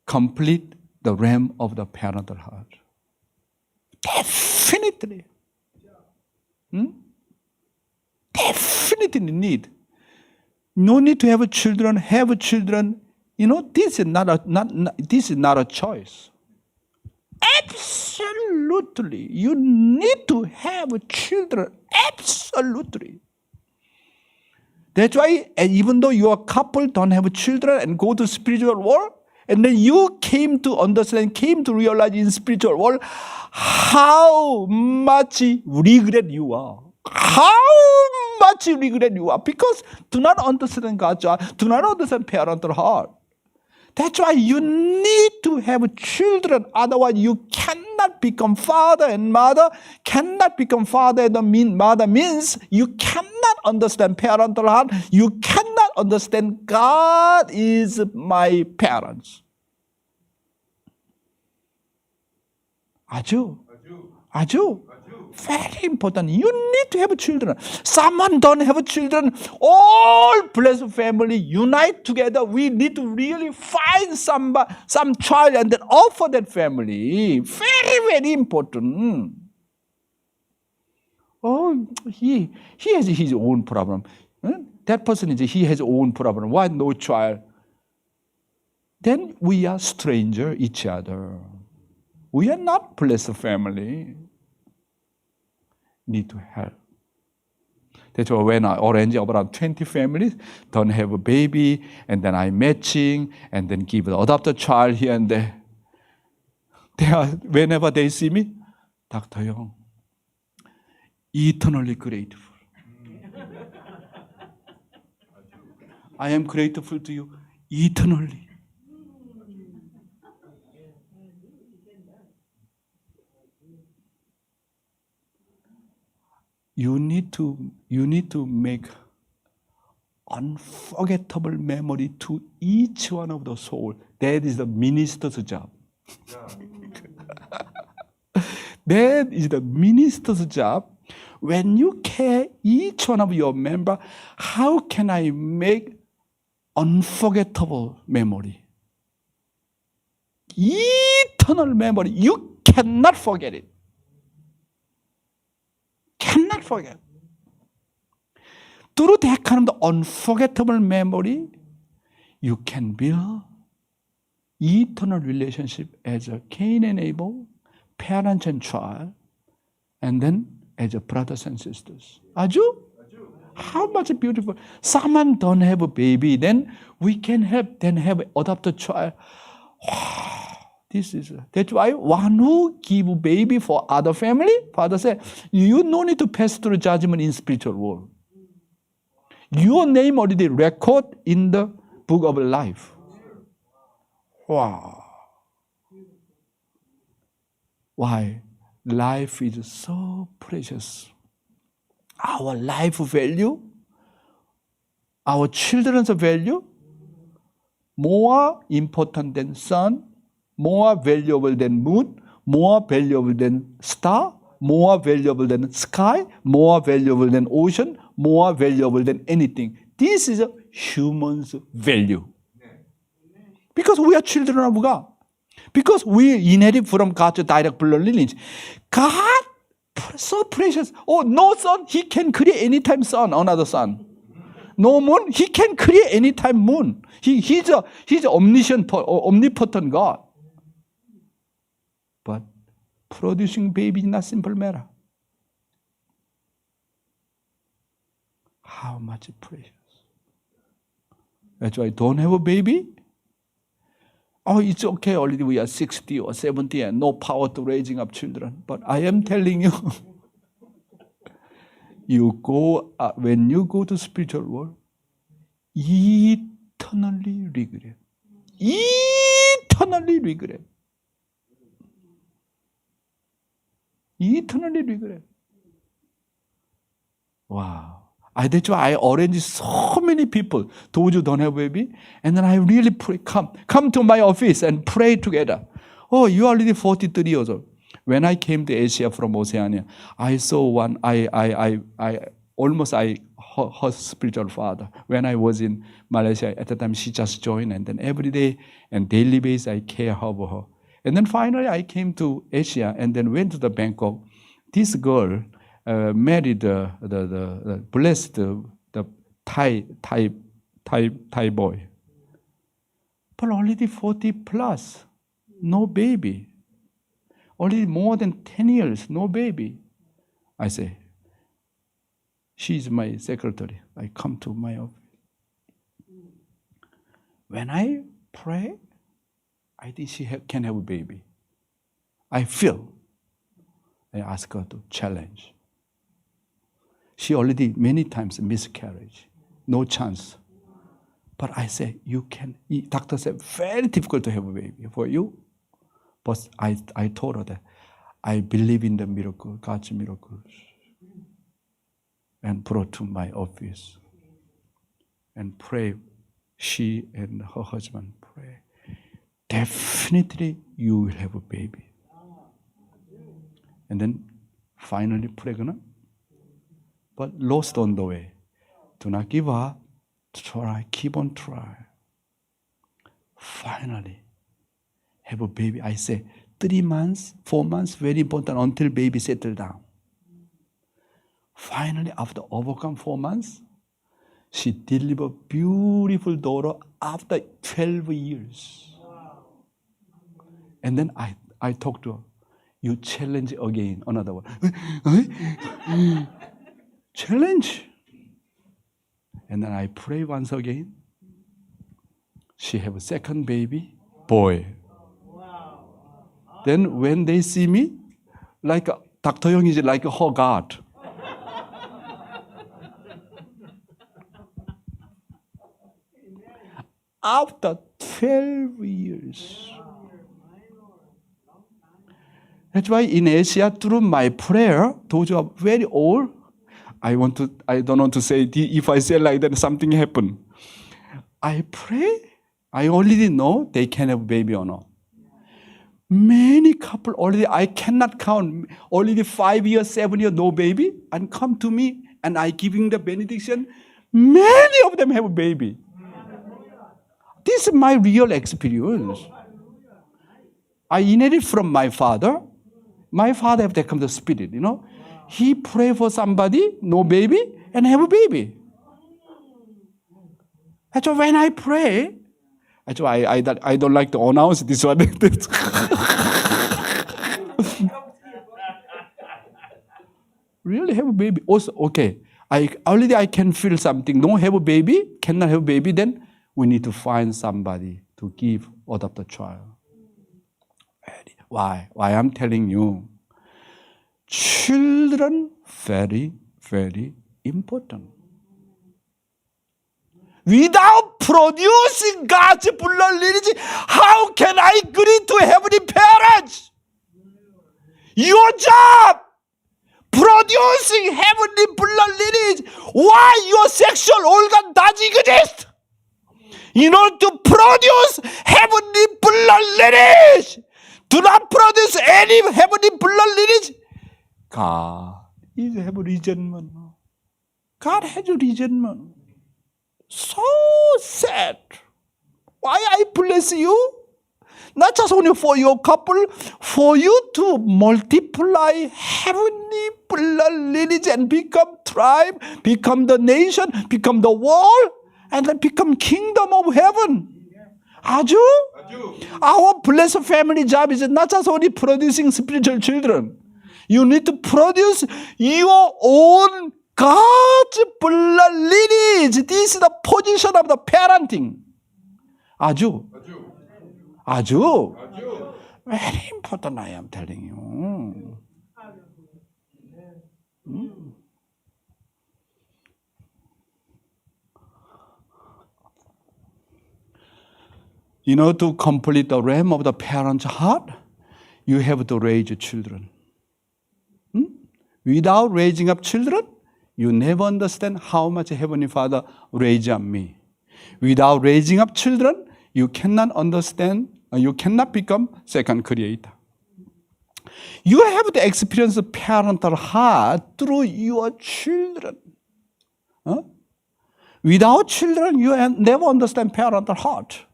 Complete the realm of the parental heart. Definitely. Definitely need. No need to have children. Have children. This is not a choice. Absolutely. You need to have children. Absolutely. That's why, and even though your couple don't have children and go to spiritual world, and then you came to understand, came to realize in spiritual world how much regret you are. How much regret you are. Because do not understand God's heart, do not understand parental heart. That's why you need to have children. Otherwise, you cannot become father and mother. Cannot become father and mother means you cannot understand parental heart. You cannot understand God is my parents. 아주. Very important. You need to have children. Someone don't have children. All blessed family unite together. We need to really find some child and then offer that family. Very, very important. Oh, he has his own problem. That person he has own problem. Why no child? Then we are stranger each other. We are not blessed family. Need to help. That's why when I arrange around 20 families, don't have a baby, and then I matching, and then give the adopted child here and there. Whenever they see me, Dr. Young, eternally grateful. I am grateful to you eternally. You need to make unforgettable memory to each one of the soul. That is the minister's job. That is the minister's job. When you care each one of your member, how can I make unforgettable memory? Eternal memory. You cannot forget it. Cannot forget. Through that kind of unforgettable memory, you can build eternal relationship as a Cain and Abel, parents and child, and then as a brothers and sisters. Aju? How much beautiful. Someone don't have a baby, then we can help, then have adopted child. That's why one who give baby for other family, Father said, you no need to pass through judgment in spiritual world. Your name already record in the book of life. Wow. Why? Life is so precious. Our life value, our children's value, more important than sun, more valuable than moon, more valuable than star, more valuable than sky, more valuable than ocean, more valuable than anything. This is a human's value. Because we are children of God. Because we inherit from God's direct blood lineage. God, so precious. Oh, no sun, He can create anytime sun, another sun. No moon, He can create anytime moon. He's a omniscient, omnipotent God. But producing baby is not simple matter. How much precious. That's why don't have a baby. Oh, it's okay, already we are 60 or 70 and no power to raising up children. But I am telling you, when you go to spiritual world, eternally regret. Eternally regret. Eternally regret. Wow. That's why I arrange so many people, those who don't have baby, and then I really pray, come to my office and pray together. Oh, you are already 43 years old. When I came to Asia from Oceania, I saw one, her spiritual father. When I was in Malaysia, at the time she just joined, and then every day and daily basis I care over her. And then finally I came to Asia and then went to the Bangkok. This girl married the blessed the Thai boy, but already 40 plus, no baby. already more than 10 years, no baby. I say, she's my secretary. I come to my office. When I pray, I think she can have a baby. I feel. I ask her to challenge. She already many times miscarriage. No chance. But I say, you can. Doctor said, very difficult to have a baby for you. But I told her that I believe in the miracle, God's miracles. And brought to my office. And pray. She and her husband pray. Definitely you will have a baby. And then finally pregnant. But lost on the way. Do not give up. Try, keep on trying. Finally, have a baby. I say 3 months, 4 months, very important until baby settle down. Finally, after overcome 4 months, she delivered beautiful daughter after 12 years. And then I talked to her. You challenge again, another one. Challenge. And then I pray once again. She have a second baby, boy. Then when they see me, like Dr. Young is like her God. After 12 years. That's why in Asia, through my prayer, those who are very old, I don't want to say, if I say like that, something happen. I pray, I already know they can have a baby or not. Many couple already, I cannot count, already 5 years, 7 years, no baby, and come to me, and I giving the benediction. Many of them have a baby. This is my real experience. I inherited from my father. My father have become the spirit, He pray for somebody, no baby, and have a baby. That's why when I pray, that's why I don't like to announce this one. Really have a baby. Also, okay, I can feel something. Don't have a baby, cannot have a baby, then we need to find somebody to adopt a child. Why I'm telling you, children very, very important. Without producing God's blood lineage, how can I agree to heavenly parents? Your job, producing heavenly blood lineage. Why your sexual organ does exist? In order to produce heavenly blood lineage. Do not produce any heavenly blood lineage. God is have resentment. God has resentment. So sad. Why I bless you? Not just only for your couple, for you to multiply heavenly blood lineage and become tribe, become the nation, become the world, and then become kingdom of heaven. Aju? Our blessed family job is not just only producing spiritual children. You need to produce your own God's blood lineage. This is the position of the parenting. Aju? Very important, I am telling you. To complete the realm of the parent's heart, you have to raise children. Without raising up children, you never understand how much Heavenly Father raised up me. Without raising up children, you cannot understand, you cannot become second creator. You have to experience the parental heart through your children. Without children, you never understand parental heart.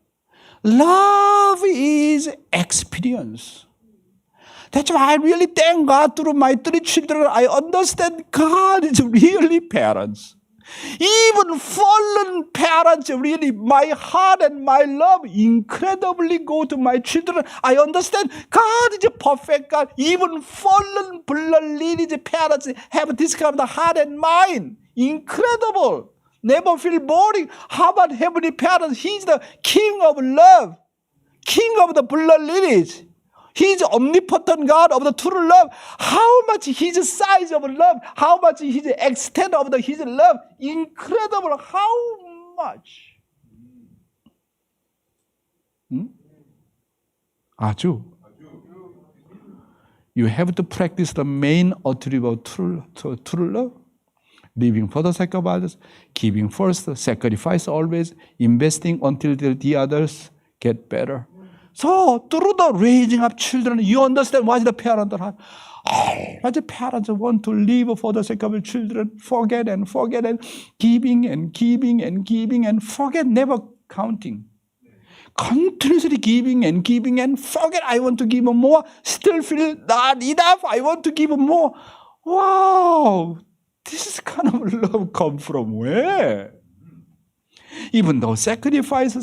Love is experience. That's why I really thank God through my 3 children. I understand God is really parents. Even fallen parents, really, my heart and my love incredibly go to my children. I understand God is a perfect God. Even fallen blood lineage parents have this kind of heart and mind. Incredible. Never feel boring. How about Heavenly Parents? He's the King of love, King of the blood lineage. He's omnipotent God of the true love. How much His size of love, how much His extent of His love, incredible. How much? 아주. You have to practice the main attribute of true love. Living for the sake of others, giving first, sacrifice always, investing until the others get better. So, through the raising up children, you understand what the parents are. What the parents want to live for the sake of children, forget and giving and giving and giving and forget, never counting. Continuously giving and forget, I want to give more, still feel not enough, I want to give more. Wow, this kind of love come from where? Even though sacrifice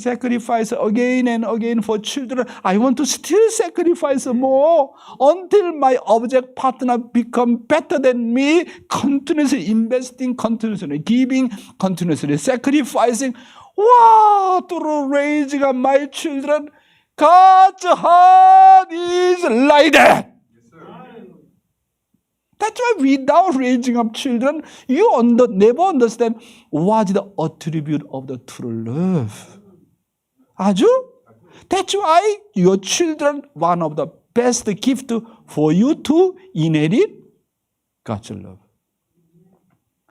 again and again for children, I want to still sacrifice more until my object partner become better than me, continuously investing, continuously giving, continuously sacrificing. Wow, through raising up my children, God's heart is like that. That's why without raising up children, you never understand what is the attribute of the true love. 아주? That's why your children, one of the best gift for you to inherit God's love.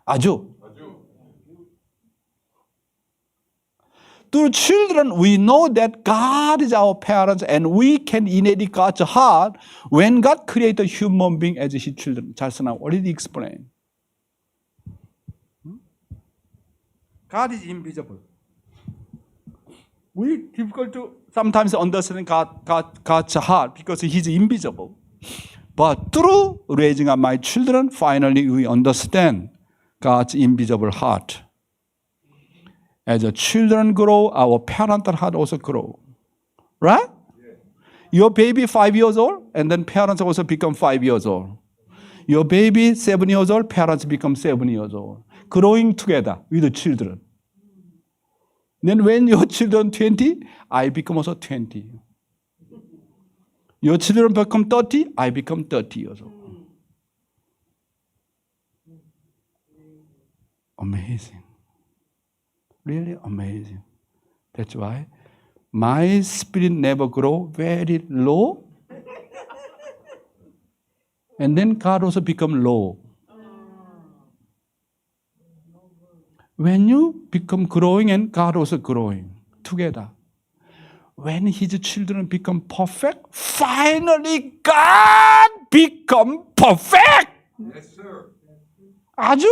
아주? Through children, we know that God is our parents and we can inherit God's heart when God created human being as His children. 잘 쓰나? Already explained. God is invisible. We difficult to sometimes understand God's heart because He's invisible. But through raising up my children, finally we understand God's invisible heart. As the children grow, our parental heart also grow. Right? Your baby 5 years old, and then parents also become 5 years old. Your baby 7 years old, parents become 7 years old. Growing together with the children. Then when your children 20, I become also 20. Your children become 30, I become 30 years old. Amazing. Really amazing. That's why my spirit never grow very low. And then God also become low. When you become growing and God also growing together. When His children become perfect, finally God become perfect. Yes, sir. 아주?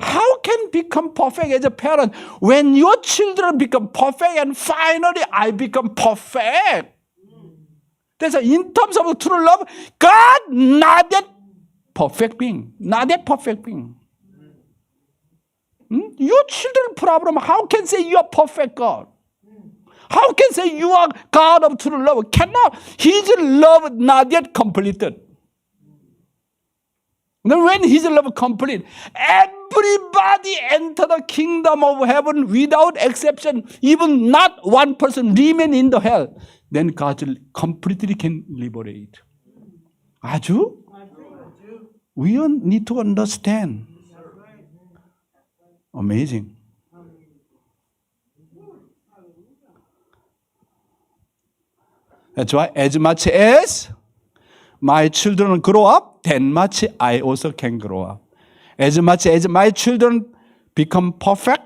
How can become perfect as a parent? When your children become perfect and finally I become perfect. That's in terms of true love, God not that perfect being. Not that perfect being. Your children problem, how can say you are perfect God? How can say you are God of true love? Cannot. His love not yet completed. Then when His love complete, everybody enter the kingdom of heaven without exception. Even not one person remain in the hell. Then God completely can liberate. 아주? We need to understand. Amazing. That's why as much as my children grow up, that much I also can grow up. As much as my children become perfect,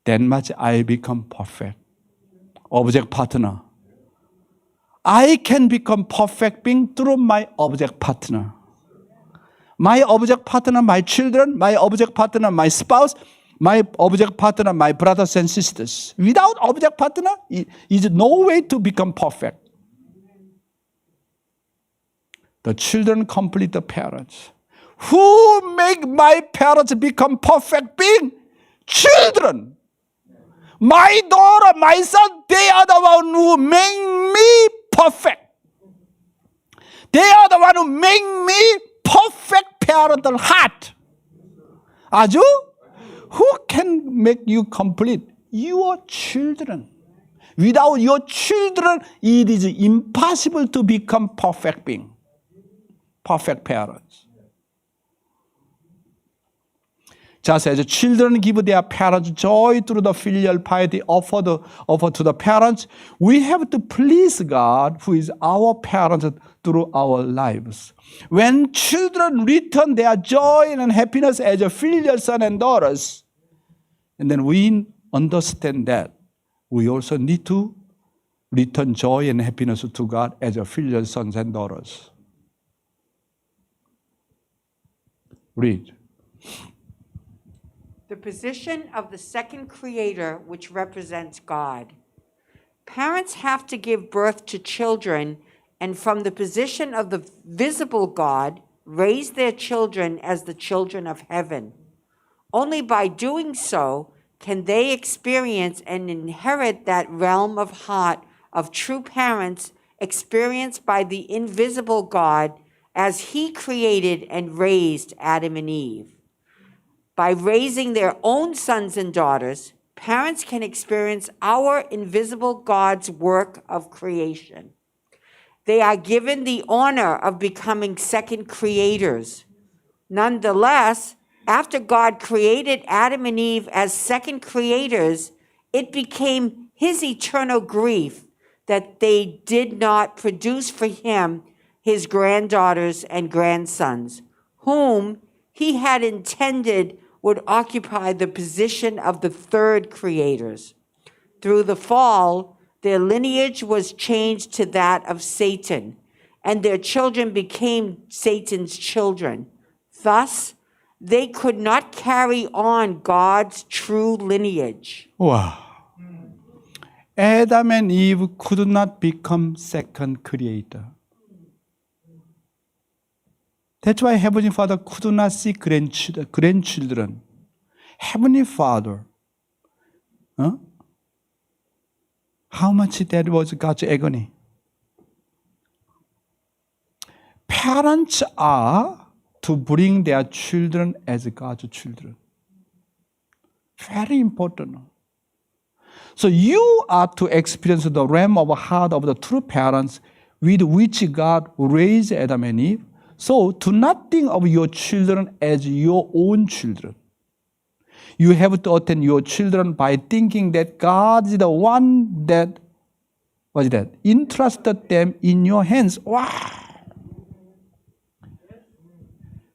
that much I become perfect. Object partner. I can become perfect being through my object partner. My object partner, my children, my object partner, my spouse, my object partner, my brothers and sisters. Without object partner, it is no way to become perfect. The children complete the parents. Who make my parents become perfect being? Children. My daughter, my son, they are the one who make me perfect. They are the one who make me perfect parental heart. 아주? Who can make you complete? Your children. Without your children, it is impossible to become perfect being, perfect parents. Just as children give their parents joy through the filial piety offered to the parents, we have to please God, who is our parent, through our lives. When children return their joy and happiness as a filial son and daughters, and then we understand that we also need to return joy and happiness to God as a filial sons and daughters. Read. The position of the second creator, which represents God. Parents have to give birth to children, and from the position of the visible God, raise their children as the children of heaven. Only by doing so can they experience and inherit that realm of heart of true parents experienced by the invisible God as He created and raised Adam and Eve. By raising their own sons and daughters, parents can experience our invisible God's work of creation. They are given the honor of becoming second creators. Nonetheless, after God created Adam and Eve as second creators, it became His eternal grief that they did not produce for Him His granddaughters and grandsons, whom He had intended would occupy the position of the third creators. Through the fall, their lineage was changed to that of Satan, and their children became Satan's children. Thus, they could not carry on God's true lineage. Wow. Adam and Eve could not become second creator. That's why Heavenly Father could not see grandchildren. Heavenly Father, how much that was God's agony. Parents are to bring their children as God's children. Very important. So you are to experience the realm of heart of the true parents with which God raised Adam and Eve. So do not think of your children as your own children. You have to attend your children by thinking that God is the one that, entrusted them in your hands. Wow!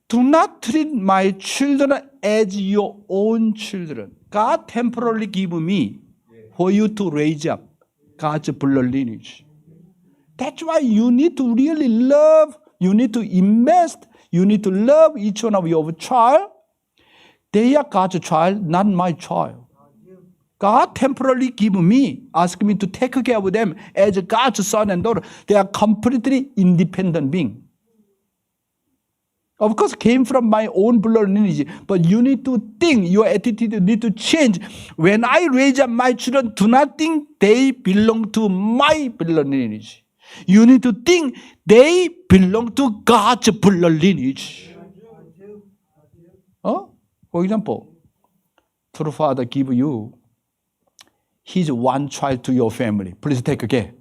Do not treat my children as your own children. God temporarily gave me for you to raise up God's blood lineage. That's why you need to really love, you need to invest, you need to love each one of your child. They are God's child, not my child. God temporarily gave me, asked me to take care of them as God's son and daughter. They are completely independent beings. Of course, came from my own blood lineage, but you need to think, your attitude need to change. When I raise up my children, do not think they belong to my blood lineage. You need to think they belong to God's blood lineage. For example, true Father give you His one child to your family. Please take care.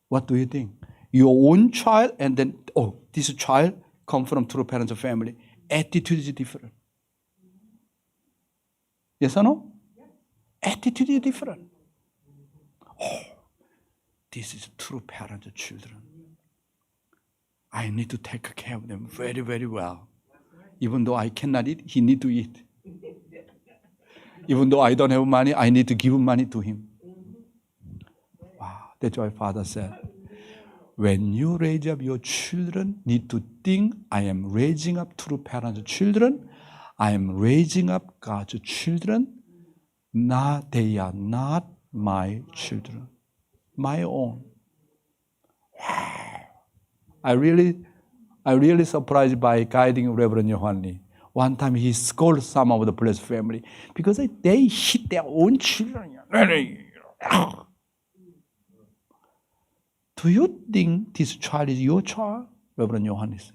What do you think? Your own child and then, this child come from true parents' family. Attitude is different. Yes or no? Attitude is different. This is true parents' children. I need to take care of them very, very well. Even though I cannot eat, he need to eat. Even though I don't have money, I need to give money to him. Wow, that's why Father said, when you raise up your children, need to think, I am raising up true parents' children. I am raising up God's children. They are not my children, my own. Wow. I really I'm really surprised by guiding Reverend Yohanni. One time he scolded some of the blessed family because they hit their own children. Do you think this child is your child? Reverend Yohanni said.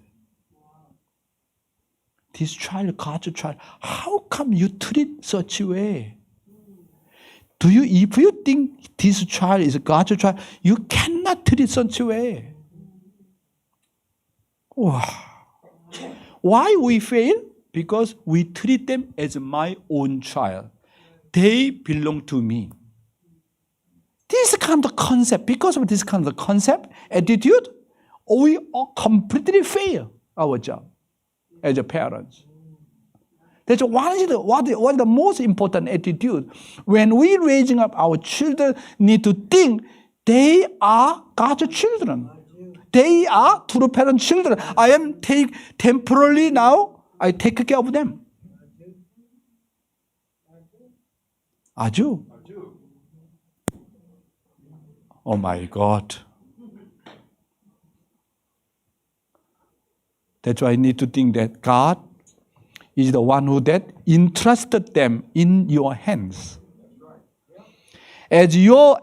This child, God's child, how come you treat such a way? If you think this child is God's child, you cannot treat such a way. Wow. Why we fail? Because we treat them as my own child. They belong to me. This kind of concept, because of this kind of concept, attitude, we all completely fail our job as a parents. That's what is the most important attitude. When we raising up our children, need to think they are God's children. They are true parent children. I am temporarily now, I take care of them. 아주. Oh my God. That's why I need to think that God is the one who that entrusted them in your hands. As you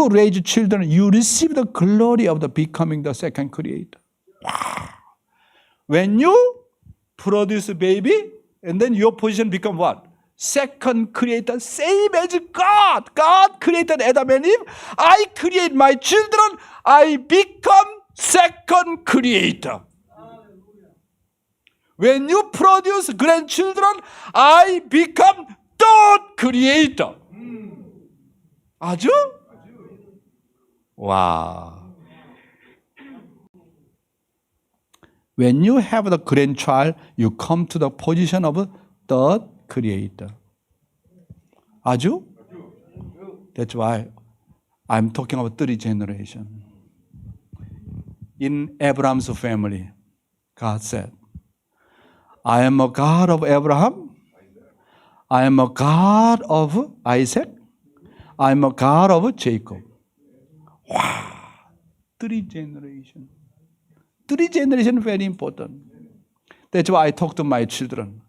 raise children, you receive the glory of the becoming the second creator. Wow. When you produce a baby, and then your position become what? Second creator, same as God. God created Adam and Eve. I create my children. I become second creator. When you produce grandchildren, I become third creator. 아주? Wow. When you have the grandchild, you come to the position of third creator. 아주? That's why I'm talking about third generation. In Abraham's family, God said, I am a God of Abraham. I am a God of Isaac. I am a God of Jacob. Wow. Three generations. Three generations very important. That's why I talk to my children.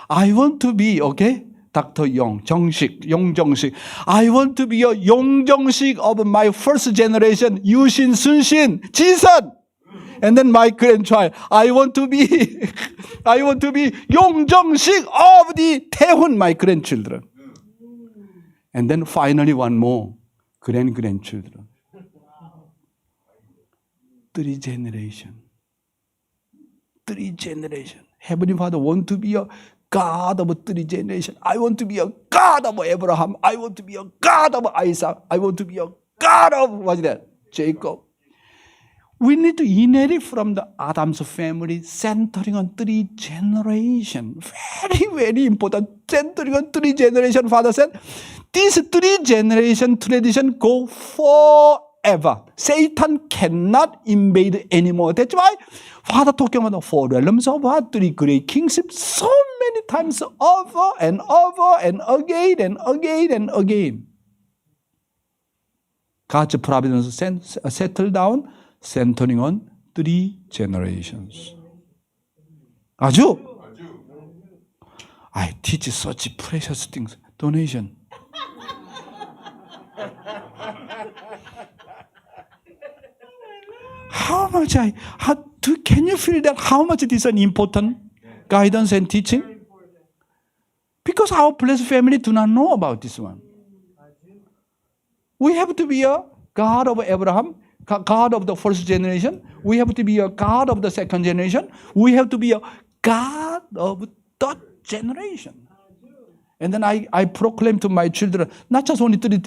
I want to be, okay, Dr. Yong Jongshik. I want to be a Yong Jongshik of my first generation, Yushin, Sunshin, Jisun. And then my grandchild, I want to be Yong Jongshik of the Taehun, my grandchildren. And then finally one more, grandchildren. Three generations. Heavenly Father want to be a God of three generations. I want to be a God of Abraham. I want to be a God of Isaac. I want to be a God of, Jacob. We need to inherit from the Adam's family, centering on three generations. Very, very important. Centering on three generations, Father said, this three generation tradition go forever. Satan cannot invade anymore. That's why Father talking about the four realms of our three great kingships so many times over and over and again and again and again. God's providence settle down, centering on three generations. 아주? I teach such precious things. Donation. Can you feel that how much this is an important guidance and teaching? Because our blessed family do not know about this one. We have to be a God of Abraham, God of the first generation. We have to be a God of the second generation. We have to be a God of third generation. And then I proclaim to my children, not just only three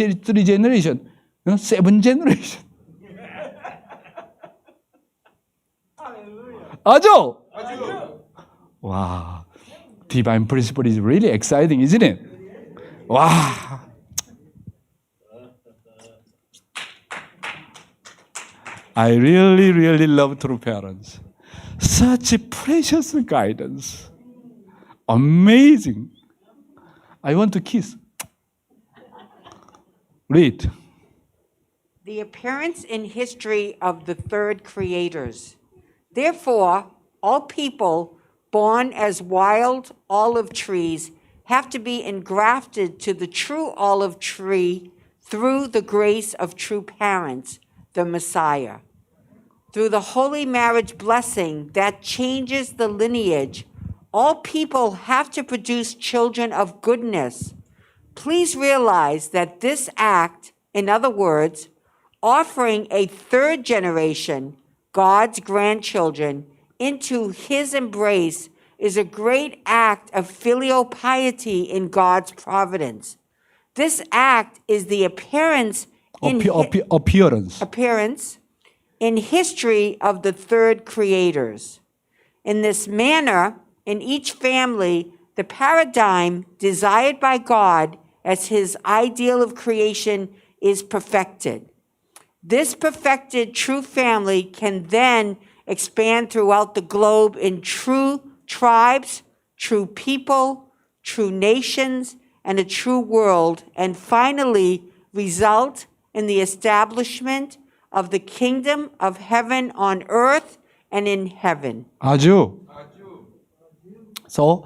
generations, 7 generations. 아죠? Wow. Divine principle is really exciting, isn't it? Wow. I really, really love true parents. Such a precious guidance. Amazing. I want to kiss. Read. The appearance in history of the third creators, Therefore, all people born as wild olive trees have to be engrafted to the true olive tree through the grace of true parents, the Messiah. Through the holy marriage blessing that changes the lineage, all people have to produce children of goodness. Please realize that this act, in other words, offering a third generation, God's grandchildren, into his embrace is a great act of filial piety in God's providence. This act is the appearance in history of the third creators. In this manner, in each family, the paradigm desired by God as his ideal of creation is perfected. This perfected true family can then expand throughout the globe in true tribes, true people, true nations, and a true world, and finally result in the establishment of the kingdom of heaven on earth and in heaven. 아주. So,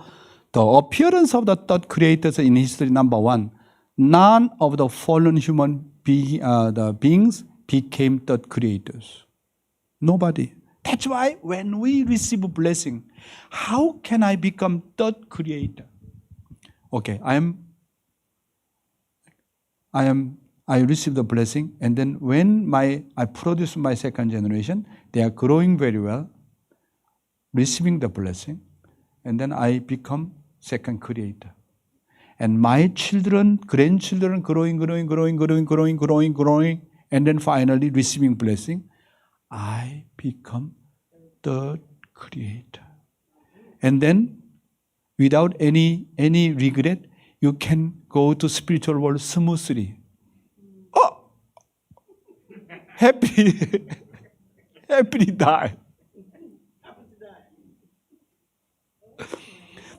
the appearance of the third creators in history, number one, none of the fallen human beings became third creators. Nobody. That's why when we receive a blessing, how can I become third creator? Okay, I receive the blessing, and then when I produce my second generation, they are growing very well, receiving the blessing, and then I become second creator. And my children, grandchildren growing, and then finally receiving blessing, I become third creator. And then without any regret, you can go to spiritual world smoothly. Oh, happily die.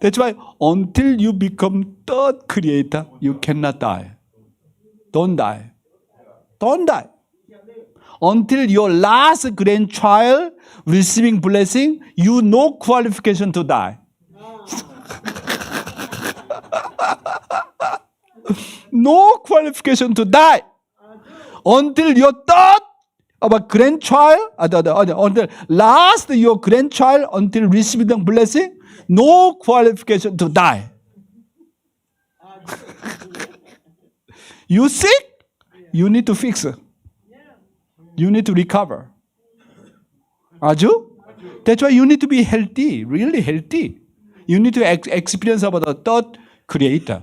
That's why until you become third creator, you cannot die. Don't die. Don't die. Until your last grandchild receiving blessing, you no qualification to die. No qualification to die. Until your third grandchild, until last your grandchild, until receiving the blessing, no qualification to die. You sick? You need to fix it. You need to recover. Aju? That's why you need to be healthy, really healthy. You need to experience about the third creator.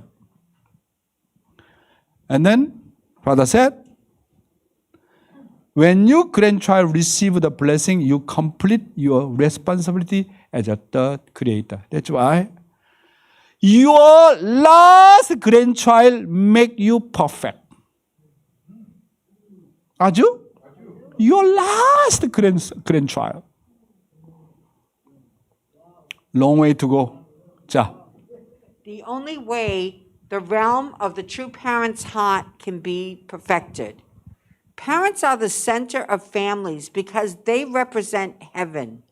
And then, Father said, when your grandchild receive the blessing, you complete your responsibility as a third creator. That's why your last grandchild make you perfect. Aju? Your last grandchild. Long way to go. 자. The only way the realm of the true parent's heart can be perfected. Parents are the center of families because they represent heaven.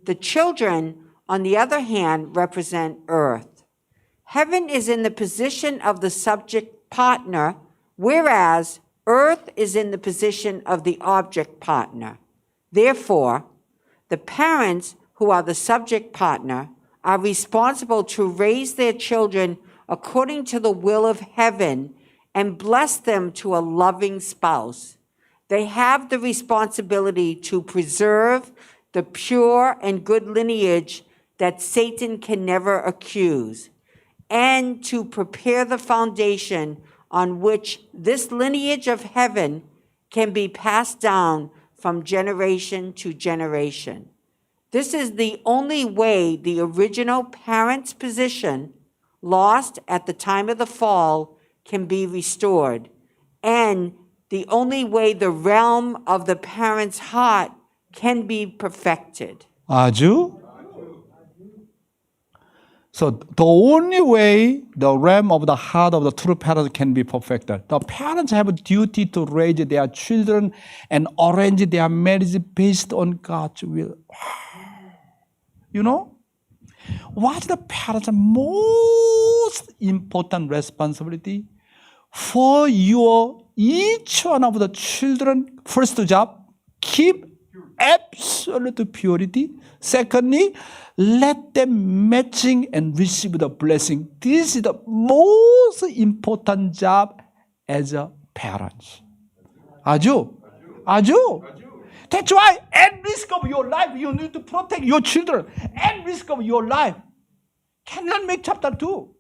The children, on the other hand, represent earth. Heaven is in the position of the subject partner, whereas earth is in the position of the object partner. Therefore, the parents, who are the subject partner, are responsible to raise their children according to the will of heaven and bless them to a loving spouse. They have the responsibility to preserve the pure and good lineage that Satan can never accuse, and to prepare the foundation on which this lineage of heaven can be passed down from generation to generation. This is the only way the original parent's position, lost at the time of the fall, can be restored, and the only way the realm of the parent's heart can be perfected. 아주? So the only way the realm of the heart of the true parents can be perfected, the parents have a duty to raise their children and arrange their marriage based on God's will. You know? What's the parents' most important responsibility for your each one of the children? First job, keep absolute purity. Secondly, let them matching and receive the blessing. This is the most important job as a parent. Aju. That's why at risk of your life, you need to protect your children. At risk of your life. Cannot make chapter 2.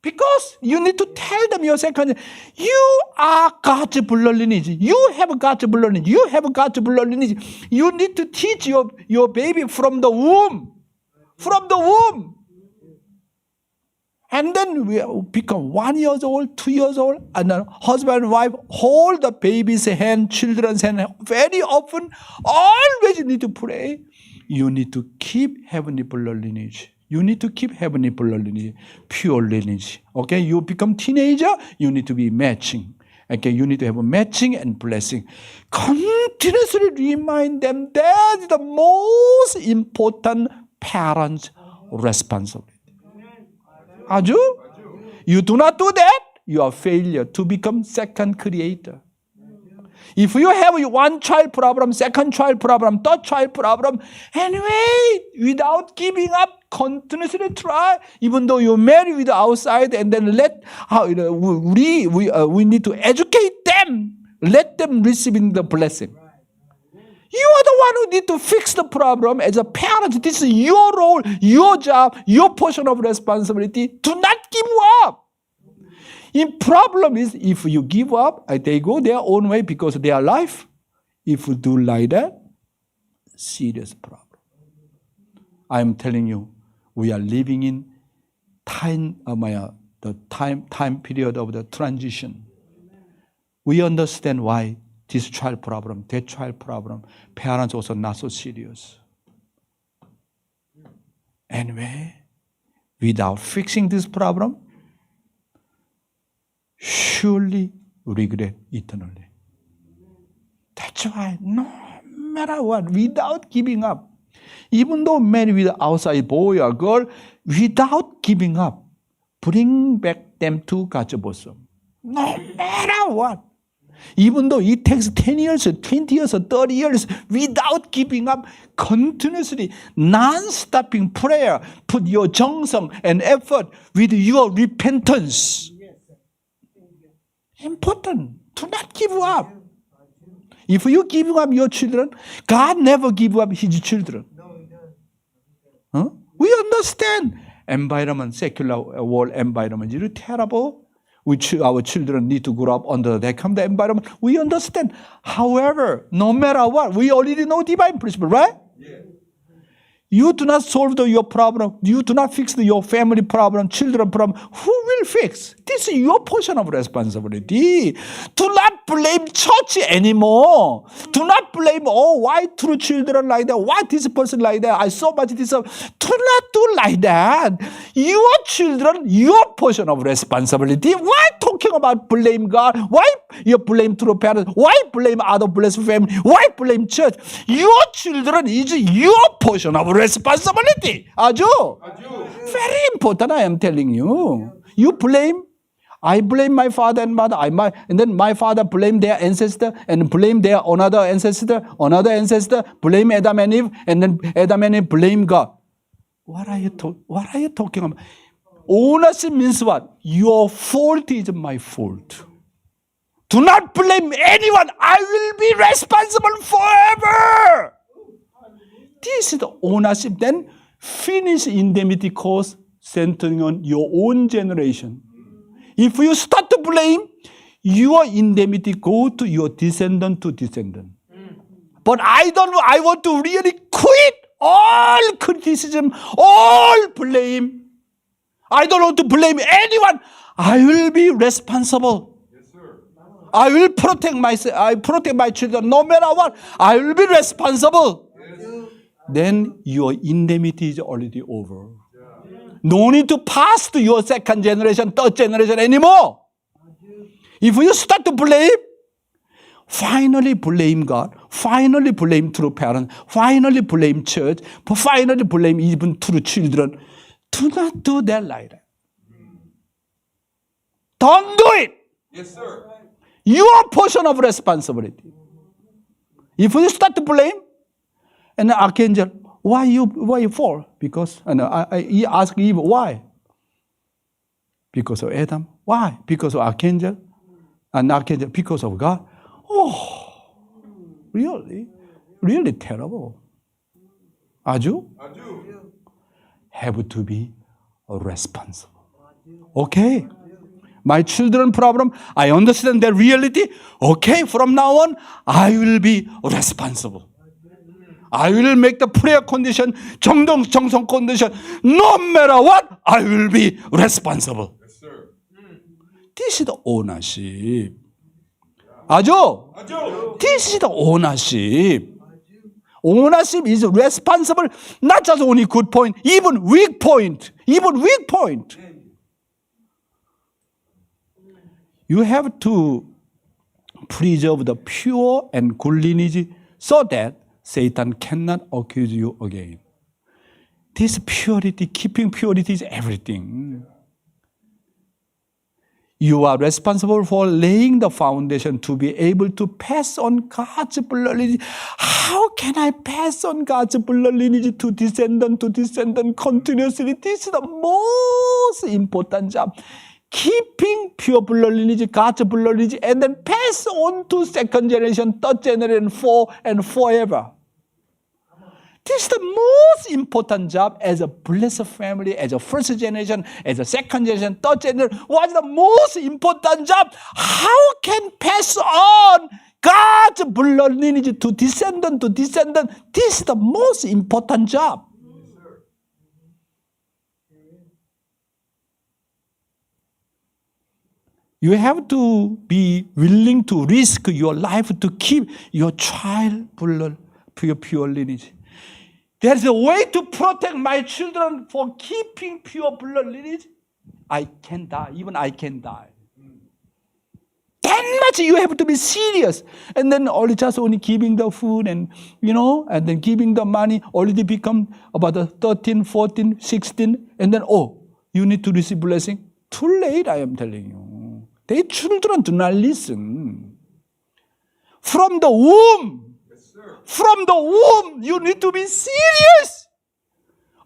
Because you need to tell them your second, you are God's blood lineage. You have God's blood lineage. You have God's blood lineage. You need to teach your baby from the womb. From the womb. And then we become 1 year old, 2 years old, and then husband and wife hold the baby's hand, children's hand. Very often, always need to pray. You need to keep heavenly blood lineage. You need to keep heavenly blood lineage, pure lineage. Okay, you become teenager, you need to be matching. Okay, you need to have a matching and blessing. Continuously remind them that's the most important parent's responsibility. Aju? You do not do that, you are failure to become second creator. If you have one child problem, second child problem, third child problem, anyway, without giving up, continuously try, even though you're married with the outside, and then we need to educate them, let them receiving the blessing. You are the one who need to fix the problem as a parent. This is your role, your job, your portion of responsibility. Do not give up. The problem is if you give up, they go their own way because they are life. If you do like that, serious problem. I am telling you, we are living in the time period of the transition. We understand why this child problem, that child problem, parents also not so serious. Anyway, without fixing this problem, surely regret eternally. That's why no matter what, without giving up, even though married with outside boy or girl, without giving up, bring back them to God's bosom. No matter what. Even though it takes 10 years, 20 years, or 30 years, without giving up, continuously, non-stopping prayer, put your 정성 and effort with your repentance. Important. Do not give up. If you give up your children, God never give up His children. Huh? We understand environment, secular world environment is terrible. Our children need to grow up under that kind of environment. We understand. However, no matter what, we already know divine principle, right? Yeah. You do not solve your problem. You do not fix your family problem, children problem. Who will fix? This is your portion of responsibility. Do not blame church anymore. Do not blame, why two children like that? Why this person like that? I so much this. Do not do like that. Your children, your portion of responsibility. Why talking about blame God? Why you blame true parents? Why blame other blessed family? Why blame church? Your children is your portion of responsibility. Aju. Very important, I am telling you. You blame. I blame my father and mother. And then my father blame their ancestor and blame their another ancestor, blame Adam and Eve, and then Adam and Eve blame God. What are you talking about? Ownership means what? Your fault is my fault. Do not blame anyone. I will be responsible forever. This is the ownership. Then finish indemnity cause centering on your own generation. If you start to blame, your indemnity go to your descendant to descendant. But I want to really quit all criticism, all blame. I don't want to blame anyone. I will be responsible. Yes, sir. I will protect myself. I protect my children no matter what. I will be responsible. Yes. Then your indemnity is already over. No need to pass to your second generation, third generation anymore. If you start to blame, finally blame God, finally blame true parents, finally blame church, finally blame even true children. Do not do that like that. Don't do it. Yes, sir. Your portion of responsibility. If you start to blame, and the archangel, why you fall? Because he asked Eve, why? Because of Adam. Why? Because of archangel. And archangel, because of God. Oh, really? Really terrible. 아주? Have to be responsible. Okay. My children problem, I understand their reality. Okay, from now on, I will be responsible. I will make the prayer condition, 정성 condition. No matter what, I will be responsible. Yes, sir. This is the ownership. 아죠? This is the ownership. Ownership is responsible, not just only good point, even weak point. Even weak point. You have to preserve the pure and good lineage so that Satan cannot accuse you again. This purity, keeping purity is everything. You are responsible for laying the foundation to be able to pass on God's blood lineage. How can I pass on God's blood lineage to descendant continuously? This is the most important job. Keeping pure blood lineage, God's blood lineage, and then pass on to second generation, third generation, fourth, and forever. This is the most important job as a blessed family, as a first generation, as a second generation, third generation. What's the most important job? How can pass on God's blood lineage to descendant? This is the most important job. You have to be willing to risk your life to keep your child blood pure lineage. There's a way to protect my children for keeping pure blood lineage. I can die. Even I can die. That much you have to be serious. And then only giving the food and then giving the money already become about 13, 14, 16. And then, you need to receive blessing. Too late, I am telling you. Their children do not listen. From the womb, you need to be serious.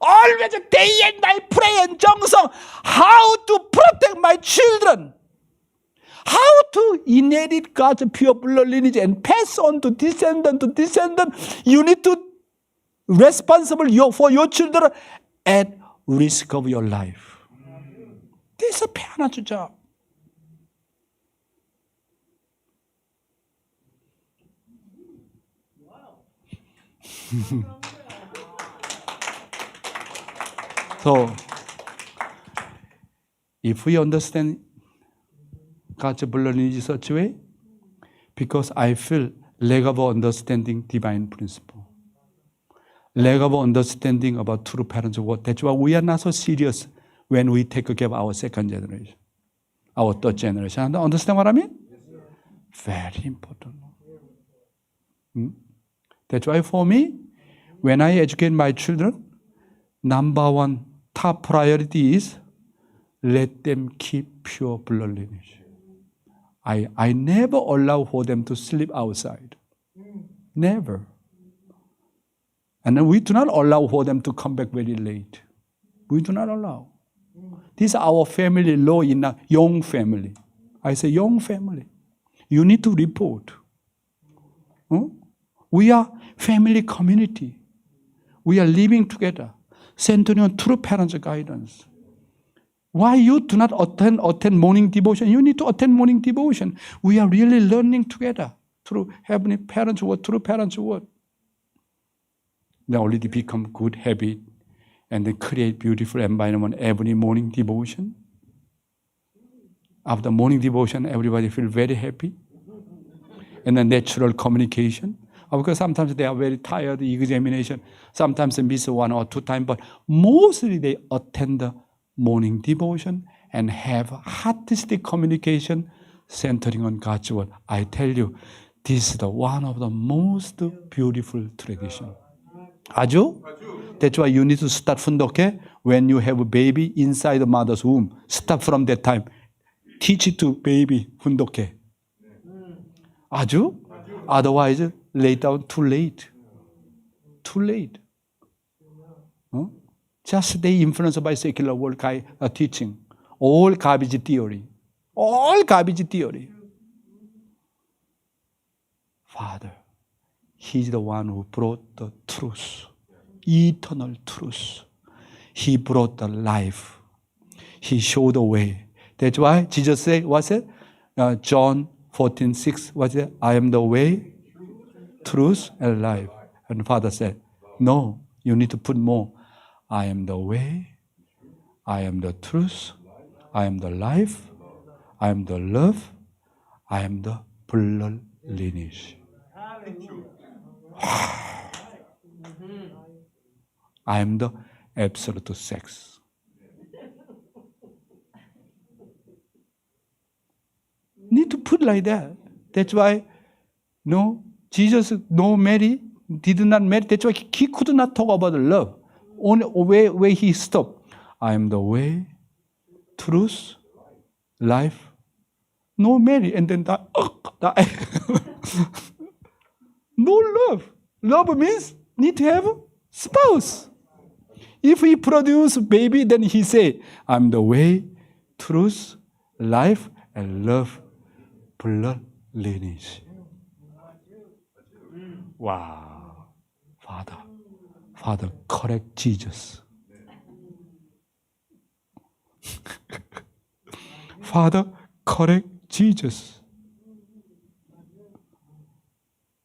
Always day and night pray and 정성. How to protect my children. How to inherit God's pure blood lineage and pass on to descendant. You need to responsible for your children at risk of your life. This is a parent's job. So, if we understand God's blood lineage in such a way, because I feel lack of understanding divine principle, lack of understanding about true parents' word. That's why we are not so serious when we take care of our second generation, our third generation. Understand what I mean? Very important. That's why for me, when I educate my children, number one top priority is let them keep pure blood lineage. I never allow for them to sleep outside. Never. And then we do not allow for them to come back very late. We do not allow. This is our family law in a young family. I say young family. You need to report. We are family community. We are living together, centering on true parents' guidance. Why you do not attend morning devotion? You need to attend morning devotion. We are really learning together through heavenly parents' word, through parents' word. They already become good habit and they create beautiful environment every morning devotion. After morning devotion, everybody feel very happy. And then natural communication. Because sometimes they are very tired, examination. Sometimes they miss 1 or 2 times, but mostly they attend the morning devotion and have artistic communication centering on God's word. I tell you, This is the one of the most beautiful tradition. 아주? That's why you need to start 훈독해 when you have a baby inside the mother's womb. Start from that time. Teach it to baby 훈독해. 아주? Otherwise, later too late. Too late. Just they influenced by secular world teaching. All garbage theory. All garbage theory. Father, He's the one who brought the truth, eternal truth. He brought the life. He showed the way. That's why Jesus said, what's it? John 14:6, what's it? I am the way, truth, and life. And Father said, no, you need to put more. I am the way, I am the truth, I am the life, I am the love, I am the blood lineage. I am the absolute sex. Need to put like that. That's why, no, Jesus, no Mary, did not marry. That's why he could not talk about love. Only where he stopped. I am the way, truth, life. No Mary, and then die. No love. Love means need to have spouse. If he produce baby, then he say, I'm the way, truth, life, and love, blood lineage. Wow. Father, correct Jesus. Father, correct Jesus.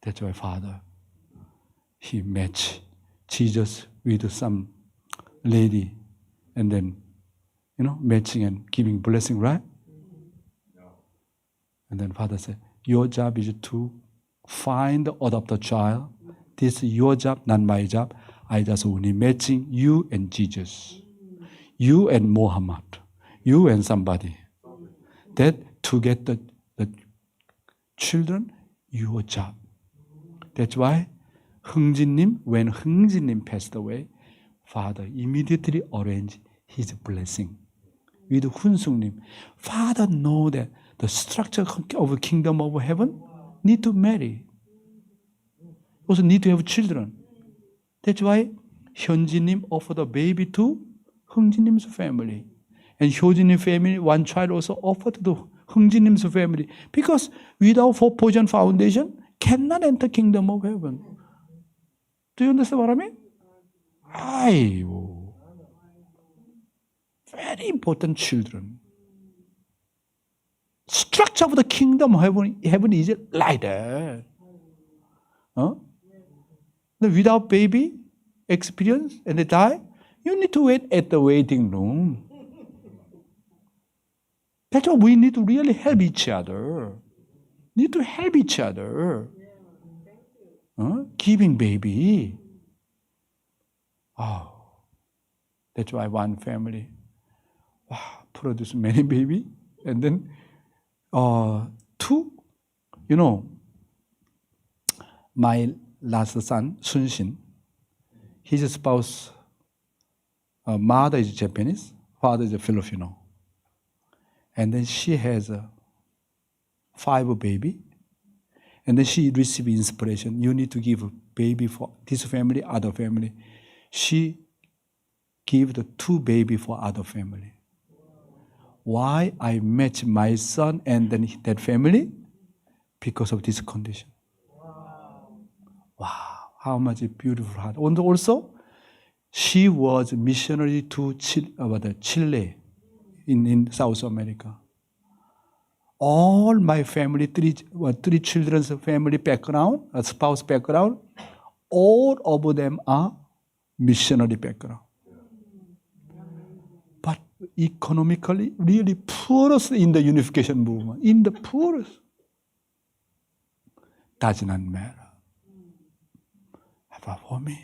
That's why Father, He matched Jesus with some lady and then, matching and giving blessing, right? And then Father said, your job is to find the adopted child. This is your job, not my job. I just only matching you and Jesus. You and Muhammad. You and somebody. That to get the children, your job. That's why when 흥진님 passed away, Father immediately arranged his blessing with 훈숙님. Father know that the structure of the kingdom of heaven need to marry. Also need to have children. That's why 현진님 offered a baby to 흥진님's family. And 효진님 family, one child also offered to 흥진님's family. Because without four-poison foundation, cannot enter kingdom of heaven. Do you understand what I mean? 아이고. Very important children. Structure of the kingdom of heaven is like that. Without baby experience and they die, you need to wait at the waiting room. That's why we need to really help each other. Need to help each other. Giving baby. Oh, that's why one family produce many baby, and then two. My last son, Sun-shin, his spouse, mother is Japanese, father is Filipino. And then she has 5 baby. And then she received inspiration. You need to give a baby for this family, other family. She gave the 2 baby for other family. Why I match my son and then that family? Because of this condition. Wow, how much a beautiful heart. And also, she was missionary to Chile in South America. All my family, three children's family background, spouse background, all of them are missionary background. But economically, really poorest in the unification movement, in the poorest. Does not matter. But for me,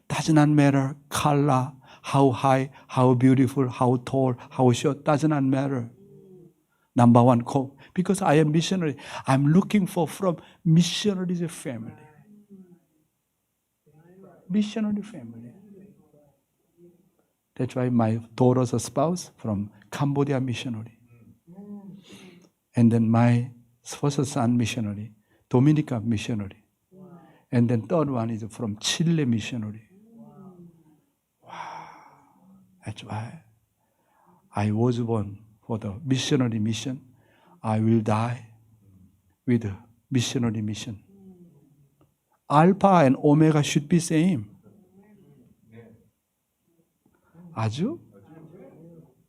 does not matter color, how high, how beautiful, how tall, how short, does not matter. Number one call. Because I am missionary. I'm looking for from missionaries family. Missionary family. That's why my daughter's spouse from Cambodia missionary. And then my first son missionary, Dominica missionary. And then third one is from Chile missionary. Wow. That's why I was born for the missionary mission. I will die with the missionary mission. Alpha and Omega should be same. 아주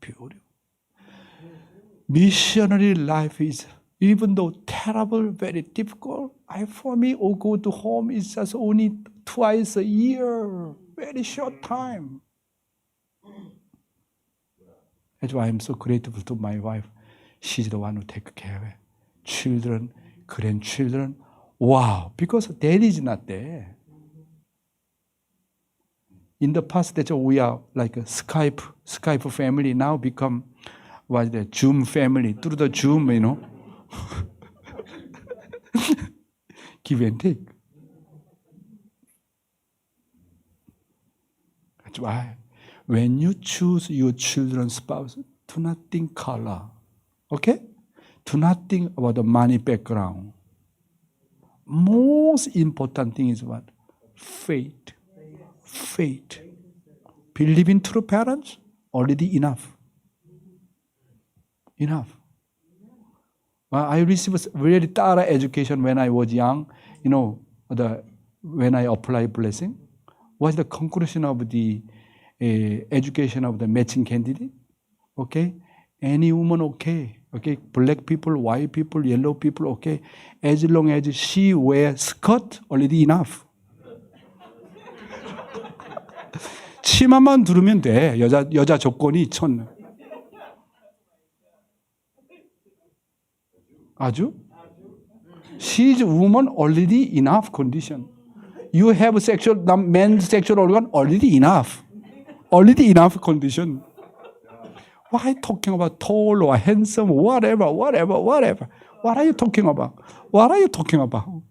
beautiful. Missionary life is, even though terrible, very difficult, for me, go to home is just only twice a year, very short time. That's why I'm so grateful to my wife. She's the one who takes care of it. Children, grandchildren. Wow, because daddy is not there. In the past, that's why we are like a Skype family. Now become the Zoom family through the Zoom, give and take. That's why when you choose your children's spouse, do not think color, okay? Do not think about the money background. Most important thing is what? Faith. Faith. Believe in true parents, already enough. Enough. Well, I received very thorough education when I was young. When I applied blessing, was the conclusion of the education of the matching candidate. Okay, any woman okay. Okay, black people, white people, yellow people okay. As long as she wears skirt, already enough. 치마만 두르면 돼. 여자 조건이 천. 아주? She's a woman already enough condition. You have men's sexual organ already enough. Already enough condition. Why talking about tall or handsome, whatever? What are you talking about? What are you talking about?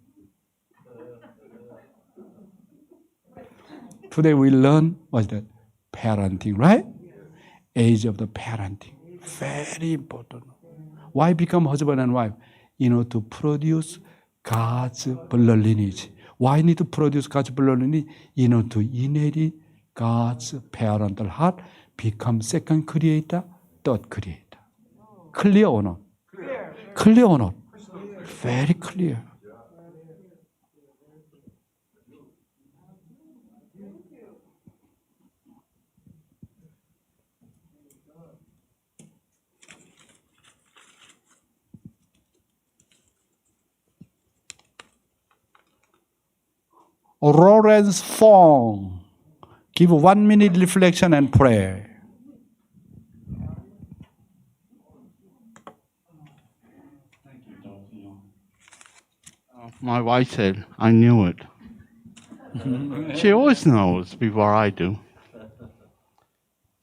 Today we learn what's that? Parenting, right? Age of the parenting. Very important. Why become husband and wife? To produce God's blood lineage. Why need to produce God's blood lineage? To inherit God's parental heart, become second creator, third creator. Clear or not? Clear or not? Very clear. Lawrence Fong. Give 1 minute reflection and prayer. My wife said, I knew it. She always knows before I do.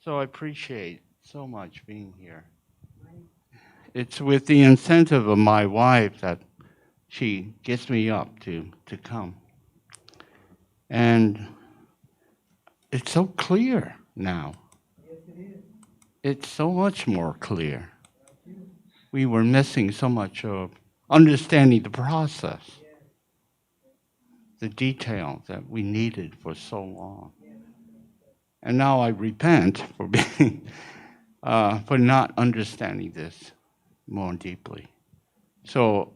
So I appreciate so much being here. It's with the incentive of my wife that she gets me up to come. And it's so clear now. It's so much more clear. We were missing so much of understanding the process, the detail that we needed for so long. And now I repent for being, for not understanding this more deeply. So,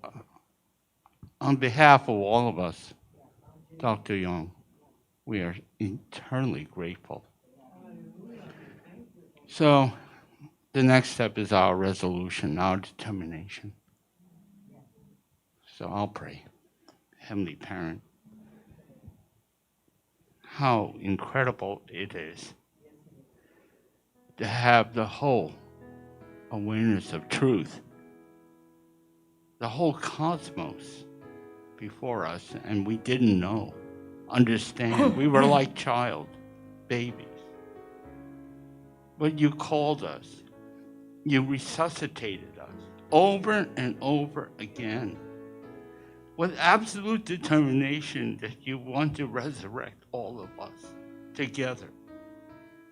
on behalf of all of us, Dr. Young, we are eternally grateful. So, the next step is our resolution, our determination. So I'll pray. Heavenly Parent, how incredible it is to have the whole awareness of truth, the whole cosmos before us, and we didn't know, understand. We were like babies. But you called us. You resuscitated us, over and over again with absolute determination that you want to resurrect all of us together.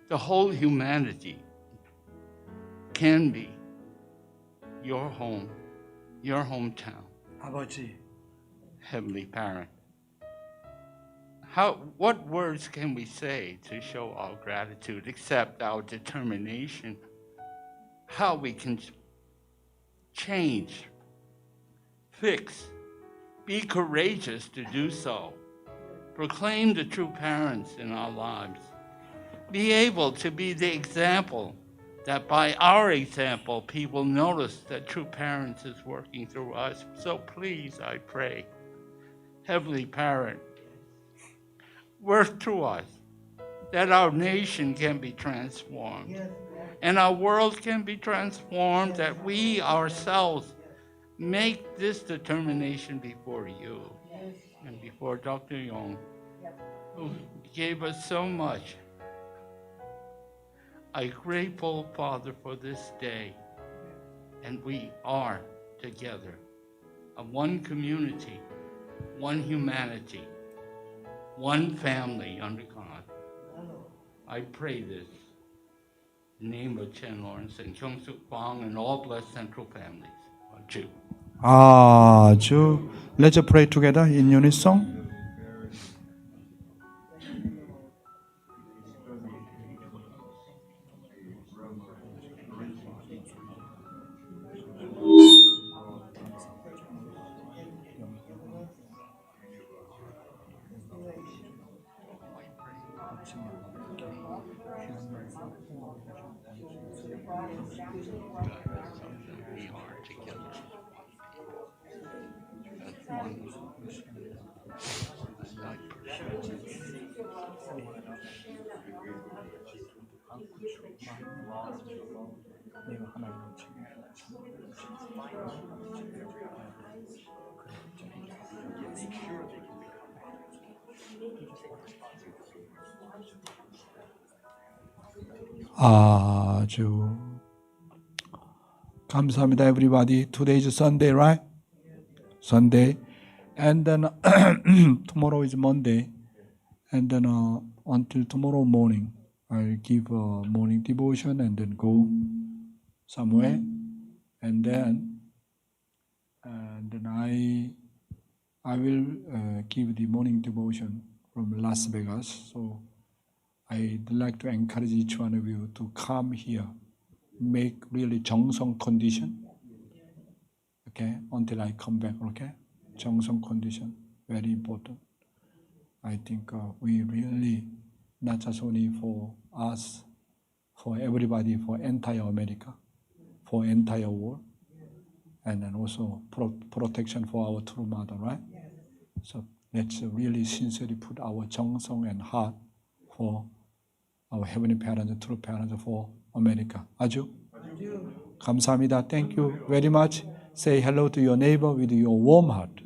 The whole humanity can be your home, your hometown. 아버지, Heavenly Parent, what words can we say to show our gratitude except our determination? How we can change, fix, be courageous to do so, proclaim the true parents in our lives, be able to be the example that by our example, people notice that true parents is working through us. So please, I pray, Heavenly Parent, work through us, that our nation can be transformed, and our world can be transformed, that we ourselves make this determination before you and before Dr. Young, who gave us so much. I'm grateful, Father, for this day, and we are together, a one community, one humanity, one family under God. I pray this in the name of Chen Lawrence and Kyung-Suk Bang and all blessed central families. A주. 아주. Let's pray together in unison. We are together. One. 아주. 감사합니다, everybody. Today is Sunday, right? Sunday. And then tomorrow is Monday. And then until tomorrow morning, I'll give a morning devotion and then go somewhere. And then I will give the morning devotion from Las Vegas. So I'd like to encourage each one of you to come here, make really 정성 condition, okay, until I come back, okay? 정성 condition, very important. I think we really, not just only for us, for everybody, for entire America, for entire world, and then also protection for our true mother, right? So let's really sincerely put our 정성 and heart for our heavenly parents, true parents for America. 아주? 감사합니다. Thank you very much. Say hello to your neighbor with your warm heart.